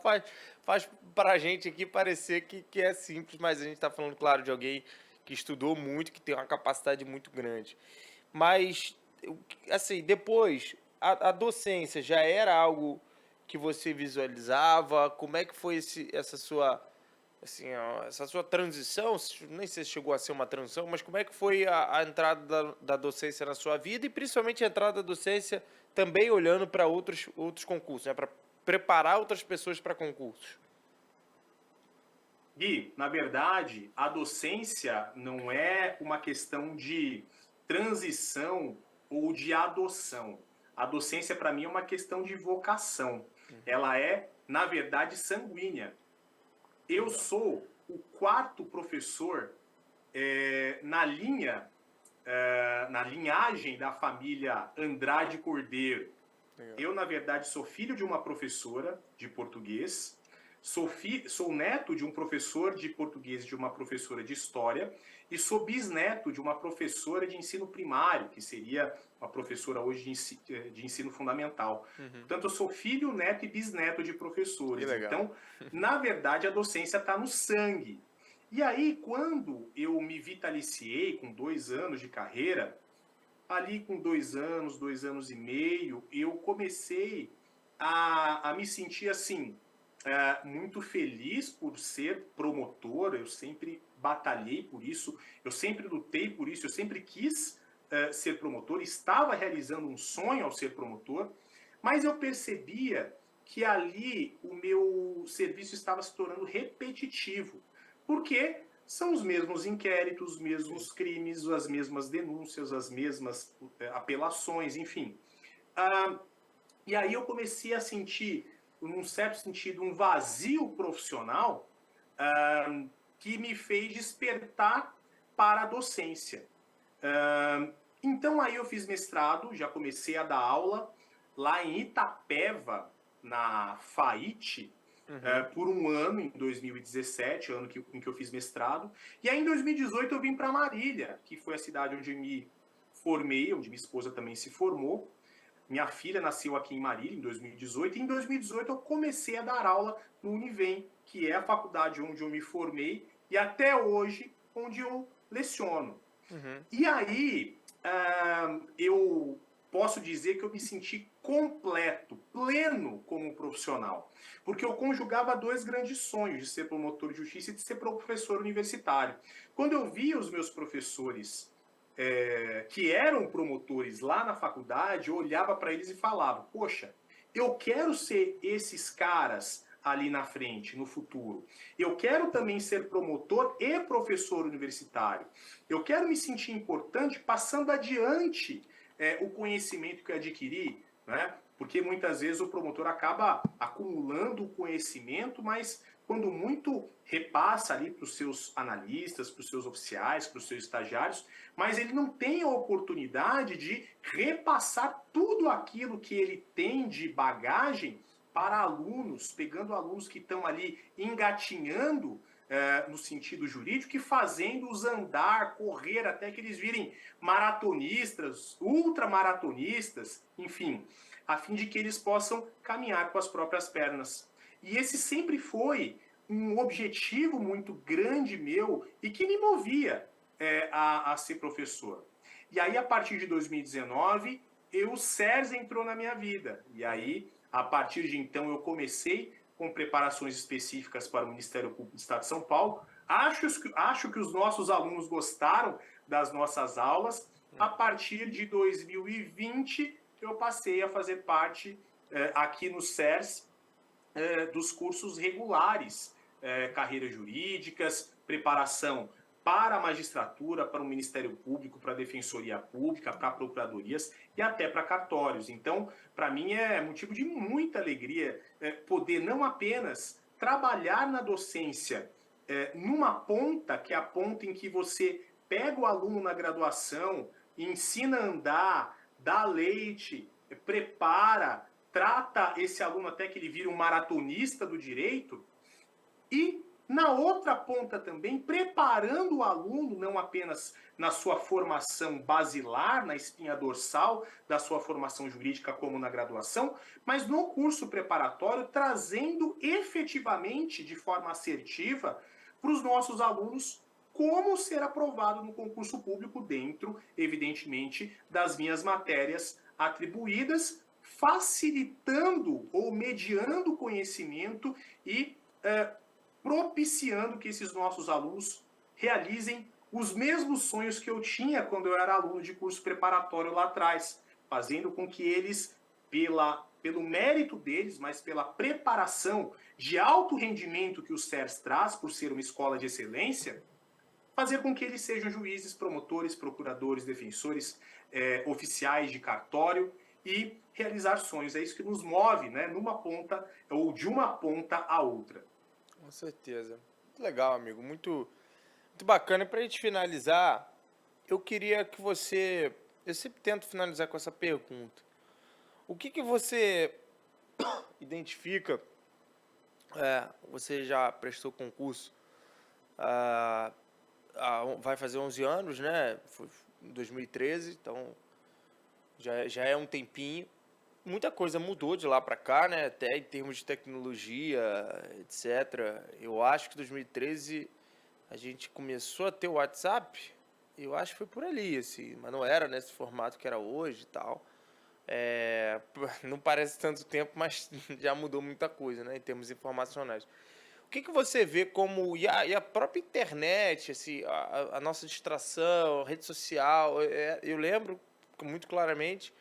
faz pra gente aqui parecer que é simples, mas a gente está falando, claro, de alguém que estudou muito, que tem uma capacidade muito grande. Mas, assim, depois, a docência já era algo que você visualizava? Como é que foi essa sua transição? Nem sei se chegou a ser uma transição, mas como é que foi a entrada da docência na sua vida e principalmente a entrada da docência também olhando para outros concursos, né? Para preparar outras pessoas para concursos? Gui, na verdade, a docência não é uma questão de transição ou de adoção. A docência, para mim, é uma questão de vocação. Ela é, na verdade, sanguínea. Eu sou o 4º professor na linha na linhagem da família Andrade Cordeiro. Legal. Eu, na verdade, sou filho de uma professora de português, sou neto de um professor de português e de uma professora de história, e sou bisneto de uma professora de ensino primário, que seria uma professora hoje de ensino fundamental. Portanto, eu sou filho, neto e bisneto de professores. Que legal. Então, na verdade, a docência está no sangue. E aí, quando eu me vitaliciei com 2 anos de carreira, ali com 2 anos e meio, eu comecei a me sentir assim, muito feliz por ser promotor. Eu sempre batalhei por isso, eu sempre lutei por isso, eu sempre quis ser promotor, estava realizando um sonho ao ser promotor, mas eu percebia que ali o meu serviço estava se tornando repetitivo, porque são os mesmos inquéritos, os mesmos crimes, as mesmas denúncias, as mesmas apelações, enfim. E aí eu comecei a sentir, num certo sentido, um vazio profissional que me fez despertar para a docência. Então aí eu fiz mestrado, já comecei a dar aula lá em Itapeva, na FAIT, por um ano, em 2017, ano em que eu fiz mestrado. E aí em 2018 eu vim para Marília, que foi a cidade onde me formei, onde minha esposa também se formou. Minha filha nasceu aqui em Marília em 2018, e em 2018 eu comecei a dar aula no Univem, que é a faculdade onde eu me formei e até hoje onde eu leciono. E aí eu posso dizer que eu me senti completo, pleno como profissional, porque eu conjugava 2 grandes sonhos, de ser promotor de justiça e de ser professor universitário. Quando eu via os meus professores que eram promotores lá na faculdade, eu olhava para eles e falava, poxa, eu quero ser esses caras ali na frente, no futuro. Eu quero também ser promotor e professor universitário. Eu quero me sentir importante passando adiante o conhecimento que eu adquiri, né? Porque muitas vezes o promotor acaba acumulando o conhecimento, mas quando muito repassa ali para os seus analistas, para os seus oficiais, para os seus estagiários, mas ele não tem a oportunidade de repassar tudo aquilo que ele tem de bagagem para alunos, pegando alunos que estão ali engatinhando no sentido jurídico e fazendo-os andar, correr, até que eles virem maratonistas, ultramaratonistas, enfim, a fim de que eles possam caminhar com as próprias pernas. E esse sempre foi um objetivo muito grande meu e que me movia a ser professor. E aí, a partir de 2019, o SERS entrou na minha vida. E aí, a partir de então, eu comecei com preparações específicas para o Ministério Público do Estado de São Paulo. Acho que os nossos alunos gostaram das nossas aulas. A partir de 2020, eu passei a fazer parte aqui no SERS dos cursos regulares, carreiras jurídicas, preparação para a magistratura, para o Ministério Público, para a Defensoria Pública, para procuradorias e até para cartórios. Então, para mim é motivo de muita alegria poder não apenas trabalhar na docência numa ponta, que é a ponta em que você pega o aluno na graduação, ensina a andar, dá leite, prepara, trata esse aluno até que ele vire um maratonista do direito, e na outra ponta também, preparando o aluno não apenas na sua formação basilar, na espinha dorsal da sua formação jurídica como na graduação, mas no curso preparatório, trazendo efetivamente, de forma assertiva, para os nossos alunos como ser aprovado no concurso público dentro, evidentemente, das minhas matérias atribuídas, facilitando ou mediando o conhecimento e propiciando que esses nossos alunos realizem os mesmos sonhos que eu tinha quando eu era aluno de curso preparatório lá atrás, fazendo com que eles, pelo mérito deles, mas pela preparação de alto rendimento que o SERS traz, por ser uma escola de excelência, fazer com que eles sejam juízes, promotores, procuradores, defensores, oficiais de cartório e realizar sonhos. É isso que nos move, né, numa ponta ou de uma ponta a outra. Com certeza. Muito legal, amigo. Muito bacana. E para a gente finalizar, eu queria que você... Eu sempre tento finalizar com essa pergunta. O que você identifica... você já prestou concurso, vai fazer 11 anos, né? Foi em 2013, então já é um tempinho. Muita coisa mudou de lá para cá, né? Até em termos de tecnologia, etc. Eu acho que em 2013 a gente começou a ter o WhatsApp. Eu acho que foi por ali, assim, mas não era nesse formato que era hoje e tal. Não parece tanto tempo, mas já mudou muita coisa, né? Em termos informacionais. O que você vê como... E a própria internet, assim, a nossa distração, a rede social... Eu lembro muito claramente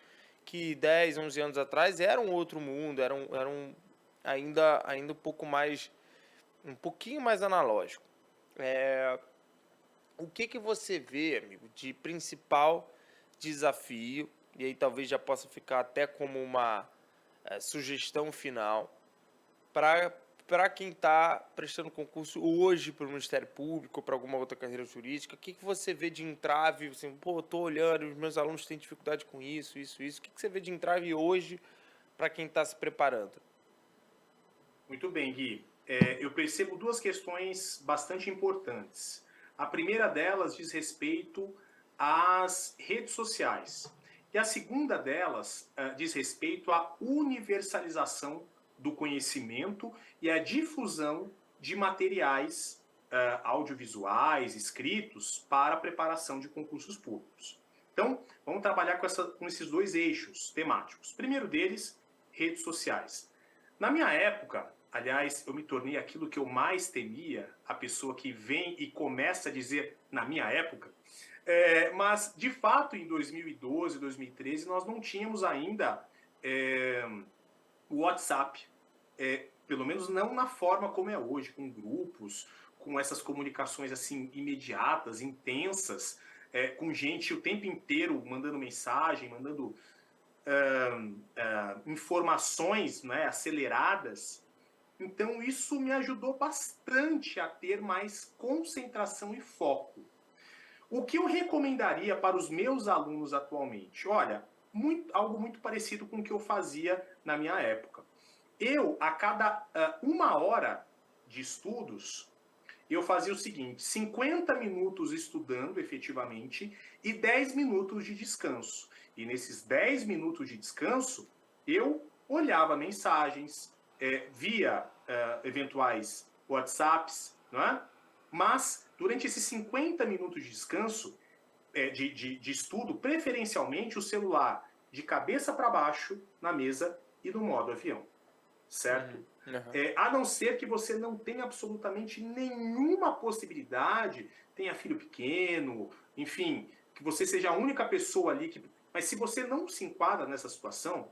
que 10, 11 anos atrás era um outro mundo, ainda um pouco mais... Um pouquinho mais analógico. O que você vê, amigo, de principal desafio, e aí talvez já possa ficar até como uma sugestão final, para quem está prestando concurso hoje para o Ministério Público ou para alguma outra carreira jurídica? O que você vê de entrave? Assim, pô, estou olhando, os meus alunos têm dificuldade com isso. O que você vê de entrave hoje para quem está se preparando? Muito bem, Gui. Eu percebo duas questões bastante importantes. A primeira delas diz respeito às redes sociais. E a segunda delas diz respeito à universalização do conhecimento e à difusão de materiais audiovisuais, escritos, para a preparação de concursos públicos. Então, vamos trabalhar com esses dois eixos temáticos. O primeiro deles, redes sociais. Na minha época, aliás, eu me tornei aquilo que eu mais temia, a pessoa que vem e começa a dizer na minha época, mas, de fato, em 2012, 2013, nós não tínhamos ainda o WhatsApp, pelo menos não na forma como é hoje, com grupos, com essas comunicações assim imediatas, intensas, com gente o tempo inteiro mandando mensagem, mandando informações, né, aceleradas. Então, isso me ajudou bastante a ter mais concentração e foco. O que eu recomendaria para os meus alunos atualmente? Olha, algo muito parecido com o que eu fazia na minha época. Eu, a cada 1 hora de estudos, eu fazia o seguinte: 50 minutos estudando efetivamente e 10 minutos de descanso. E nesses 10 minutos de descanso, eu olhava mensagens, via eventuais WhatsApps, não é? Mas, durante esses 50 minutos de descanso, de estudo, preferencialmente o celular de cabeça para baixo na mesa e no modo avião, certo? A não ser que você não tenha absolutamente nenhuma possibilidade, tenha filho pequeno, enfim, que você seja a única pessoa ali que... Mas se você não se enquadra nessa situação,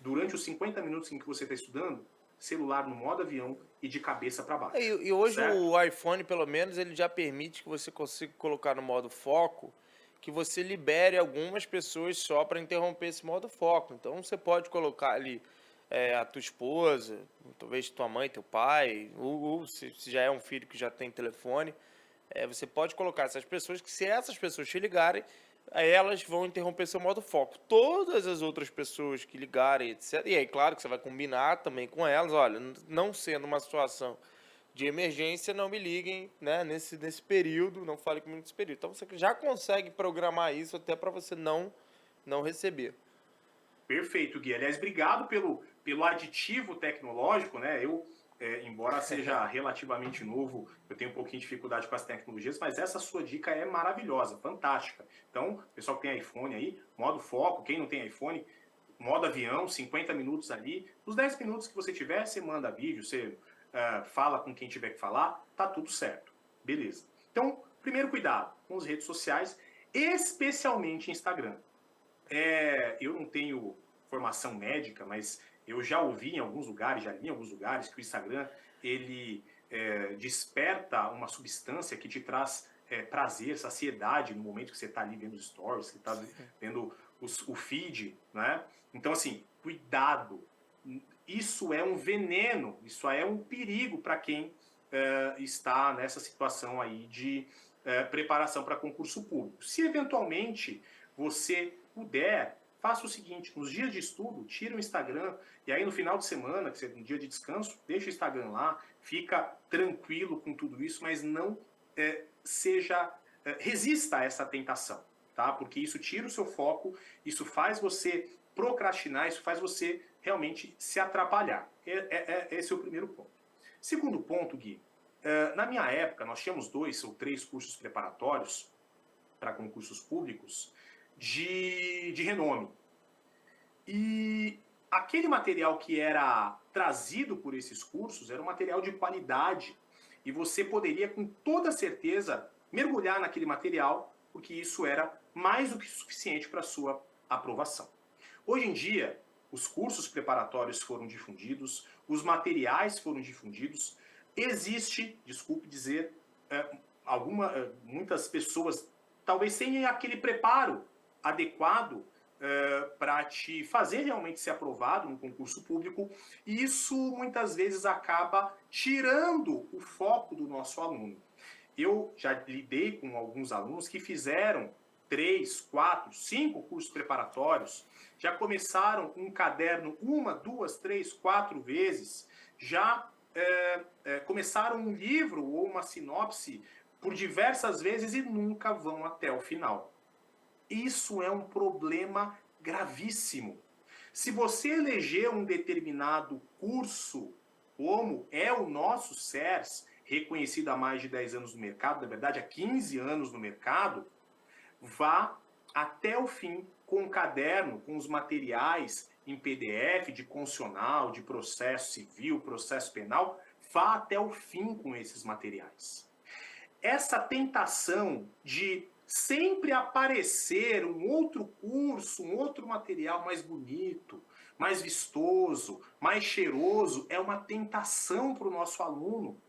durante os 50 minutos em que você está estudando, celular no modo avião e de cabeça para baixo. E hoje certo? o iPhone, pelo menos, ele já permite que você consiga colocar no modo foco, que você libere algumas pessoas só para interromper esse modo foco. Então você pode colocar ali a tua esposa, talvez tua mãe, teu pai, ou se já é um filho que já tem telefone, você pode colocar essas pessoas, que se essas pessoas te ligarem, elas vão interromper seu modo foco. Todas as outras pessoas que ligarem, etc. E aí, claro que você vai combinar também com elas, olha, não sendo uma situação de emergência, não me liguem, né, nesse período, não fale comigo nesse período. Então você já consegue programar isso até para você não receber. Perfeito, Gui. Aliás, obrigado pelo aditivo tecnológico, né? Embora seja relativamente novo, eu tenho um pouquinho de dificuldade com as tecnologias, mas essa sua dica é maravilhosa, fantástica. Então, pessoal que tem iPhone aí, modo foco, quem não tem iPhone, modo avião, 50 minutos ali. Os 10 minutos que você tiver, você manda vídeo, você fala com quem tiver que falar, tá tudo certo. Beleza. Então, primeiro cuidado com as redes sociais, especialmente Instagram. Eu não tenho formação médica, mas eu já ouvi em alguns lugares, já li em alguns lugares, que o Instagram, ele desperta uma substância que te traz prazer, saciedade no momento que você está ali vendo os stories, que está vendo o feed, né? Então, assim, cuidado. Isso é um veneno, isso é um perigo para quem está nessa situação aí de preparação para concurso público. Se eventualmente você puder, faça o seguinte: nos dias de estudo, tira o Instagram, e aí no final de semana, que é um dia de descanso, deixa o Instagram lá, fica tranquilo com tudo isso, mas não resista a essa tentação, tá? Porque isso tira o seu foco, isso faz você procrastinar, isso faz você realmente se atrapalhar. Esse é o primeiro ponto. Segundo ponto, Gui, na minha época, nós tínhamos 2 ou 3 cursos preparatórios para concursos públicos de renome. E aquele material que era trazido por esses cursos era um material de qualidade, e você poderia, com toda certeza, mergulhar naquele material, porque isso era mais do que suficiente para a sua aprovação. Hoje em dia, os cursos preparatórios foram difundidos, os materiais foram difundidos, existe, desculpe dizer, muitas pessoas talvez tenham aquele preparo adequado para te fazer realmente ser aprovado no concurso público, e isso muitas vezes acaba tirando o foco do nosso aluno. Eu já lidei com alguns alunos que fizeram 3, 4, 5 cursos preparatórios, já começaram um caderno 1, 2, 3, 4 vezes, já começaram um livro ou uma sinopse por diversas vezes e nunca vão até o final. Isso é um problema gravíssimo. Se você eleger um determinado curso, como é o nosso SERS, reconhecido há mais de 10 anos no mercado, na verdade há 15 anos no mercado, vá até o fim com o caderno, com os materiais em PDF, de constitucional, de processo civil, processo penal, vá até o fim com esses materiais. Essa tentação de sempre aparecer um outro curso, um outro material mais bonito, mais vistoso, mais cheiroso, é uma tentação para o nosso aluno.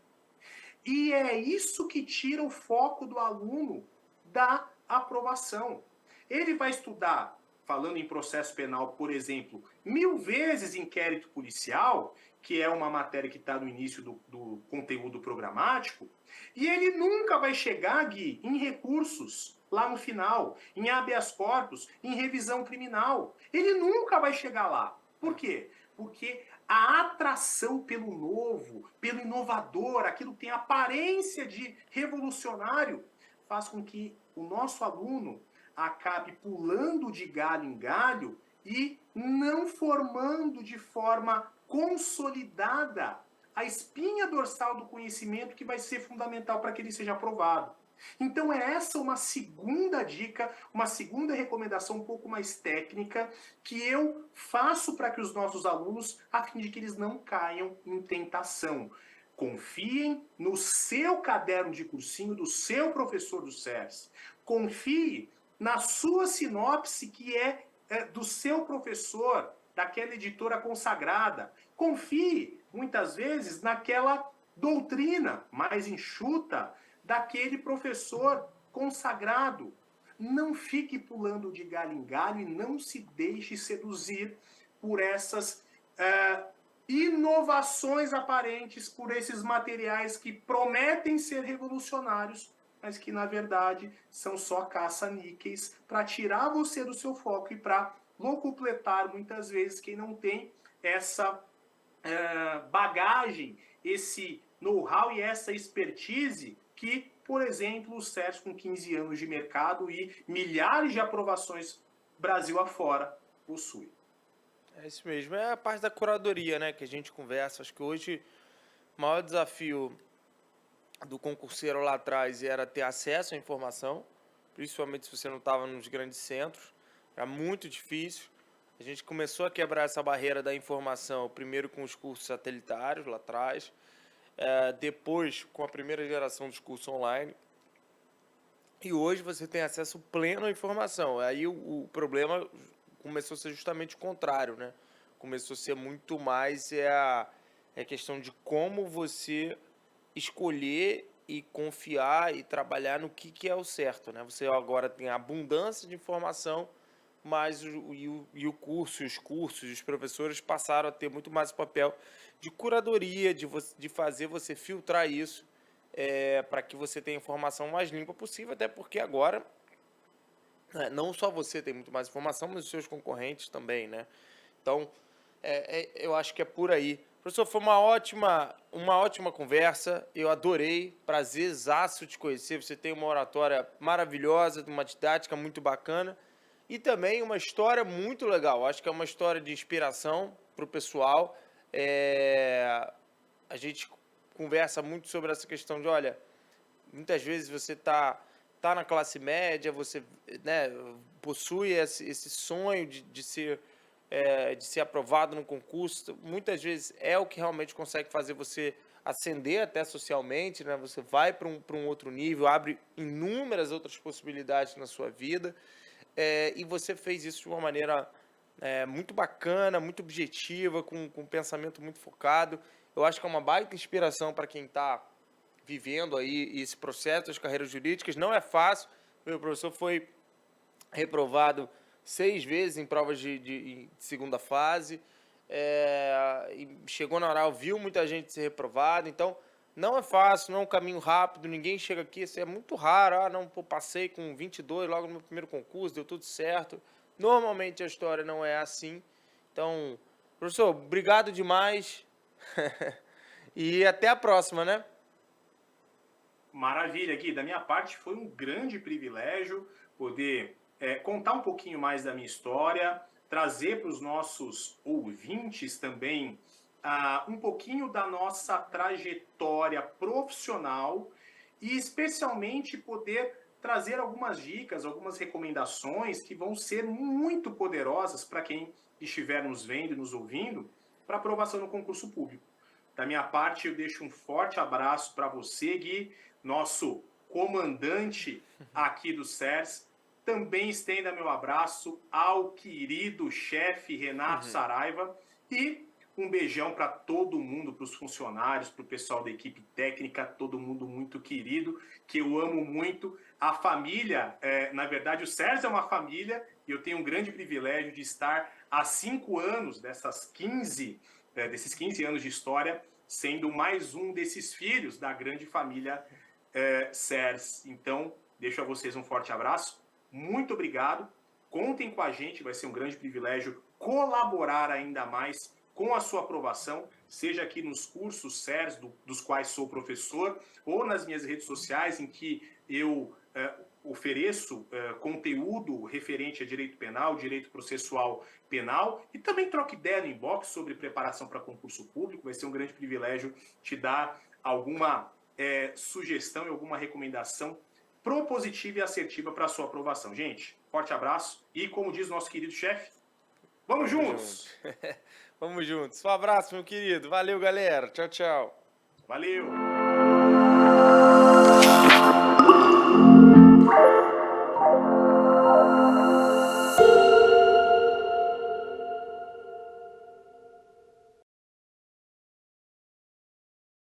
E é isso que tira o foco do aluno da aprovação. Ele vai estudar, falando em processo penal, por exemplo, 1000 vezes inquérito policial, que é uma matéria que está no início do conteúdo programático, e ele nunca vai chegar, Gui, em recursos lá no final, em habeas corpus, em revisão criminal. Ele nunca vai chegar lá. Por quê? Porque a atração pelo novo, pelo inovador, aquilo que tem aparência de revolucionário, faz com que o nosso aluno acabe pulando de galho em galho e não formando de forma consolidada a espinha dorsal do conhecimento que vai ser fundamental para que ele seja aprovado. Então é essa uma segunda dica, uma segunda recomendação um pouco mais técnica que eu faço para que os nossos alunos, a fim de que eles não caiam em tentação. Confiem no seu caderno de cursinho do seu professor do SERS. Confie na sua sinopse que é do seu professor, daquela editora consagrada. Confie, muitas vezes, naquela doutrina mais enxuta daquele professor consagrado. Não fique pulando de galho em galho e não se deixe seduzir por essas inovações aparentes, por esses materiais que prometem ser revolucionários, mas que, na verdade, são só caça-níqueis para tirar você do seu foco e para locupletar, muitas vezes, quem não tem essa bagagem, esse know-how e essa expertise que, por exemplo, o SERS, com 15 anos de mercado e milhares de aprovações Brasil afora, possui. É isso mesmo, é a parte da curadoria, né, que a gente conversa. Acho que hoje o maior desafio do concurseiro lá atrás era ter acesso à informação, principalmente se você não estava nos grandes centros, era muito difícil. A gente começou a quebrar essa barreira da informação, primeiro com os cursos satelitários lá atrás, depois com a primeira geração dos cursos online, e hoje você tem acesso pleno à informação. Aí o problema começou a ser justamente o contrário, né? Começou a ser muito mais a questão de como você escolher e confiar e trabalhar no que é o certo, né? Você agora tem a abundância de informação, mas o curso, os cursos, os professores passaram a ter muito mais o papel de curadoria, de fazer você filtrar isso para que você tenha a informação mais limpa possível, até porque agora não só você tem muito mais informação, mas os seus concorrentes também, né? Então, eu acho que é por aí. Professor, foi uma ótima conversa, eu adorei, prazerzaço te conhecer, você tem uma oratória maravilhosa, uma didática muito bacana e também uma história muito legal, acho que é uma história de inspiração para o pessoal. A gente conversa muito sobre essa questão de, olha, muitas vezes você tá na classe média, você, né, possui esse sonho de ser aprovado no concurso, muitas vezes é o que realmente consegue fazer você ascender até socialmente, né? Você vai para um outro nível, abre inúmeras outras possibilidades na sua vida, e você fez isso de uma maneira muito bacana, muito objetiva, com um pensamento muito focado. Eu acho que é uma baita inspiração para quem está vivendo aí esse processo das carreiras jurídicas. Não é fácil. Meu professor foi reprovado 6 vezes em provas de segunda fase, e chegou na oral, viu muita gente ser reprovada. Então, não é fácil, não é um caminho rápido, ninguém chega aqui, isso é muito raro. Não, pô, passei com 22 logo no meu primeiro concurso, deu tudo certo. Normalmente a história não é assim. Então, professor, obrigado demais e até a próxima, né? Maravilha, Gui. Da minha parte, foi um grande privilégio poder contar um pouquinho mais da minha história, trazer para os nossos ouvintes também um pouquinho da nossa trajetória profissional e, especialmente, poder trazer algumas dicas, algumas recomendações que vão ser muito poderosas para quem estiver nos vendo e nos ouvindo para aprovação no concurso público. Da minha parte, eu deixo um forte abraço para você, Gui, nosso comandante aqui do SERS. Também estenda meu abraço ao querido chefe Renato Saraiva e um beijão para todo mundo, para os funcionários, para o pessoal da equipe técnica, todo mundo muito querido, que eu amo muito. A família, na verdade, o SERS é uma família e eu tenho um grande privilégio de estar há 5 anos desses 15 anos de história, sendo mais um desses filhos da grande família SERS. Então, deixo a vocês um forte abraço. Muito obrigado. Contem com a gente, vai ser um grande privilégio colaborar ainda mais com a sua aprovação, seja aqui nos cursos SERS, dos quais sou professor, ou nas minhas redes sociais, em que eu ofereço conteúdo referente a direito penal, direito processual penal, e também troco ideia no inbox sobre preparação para concurso público. Vai ser um grande privilégio te dar alguma sugestão e alguma recomendação propositiva e assertiva para a sua aprovação. Gente, forte abraço e, como diz nosso querido chefe, vamos juntos! Vamos juntos. Um abraço, meu querido. Valeu, galera. Tchau, tchau. Valeu!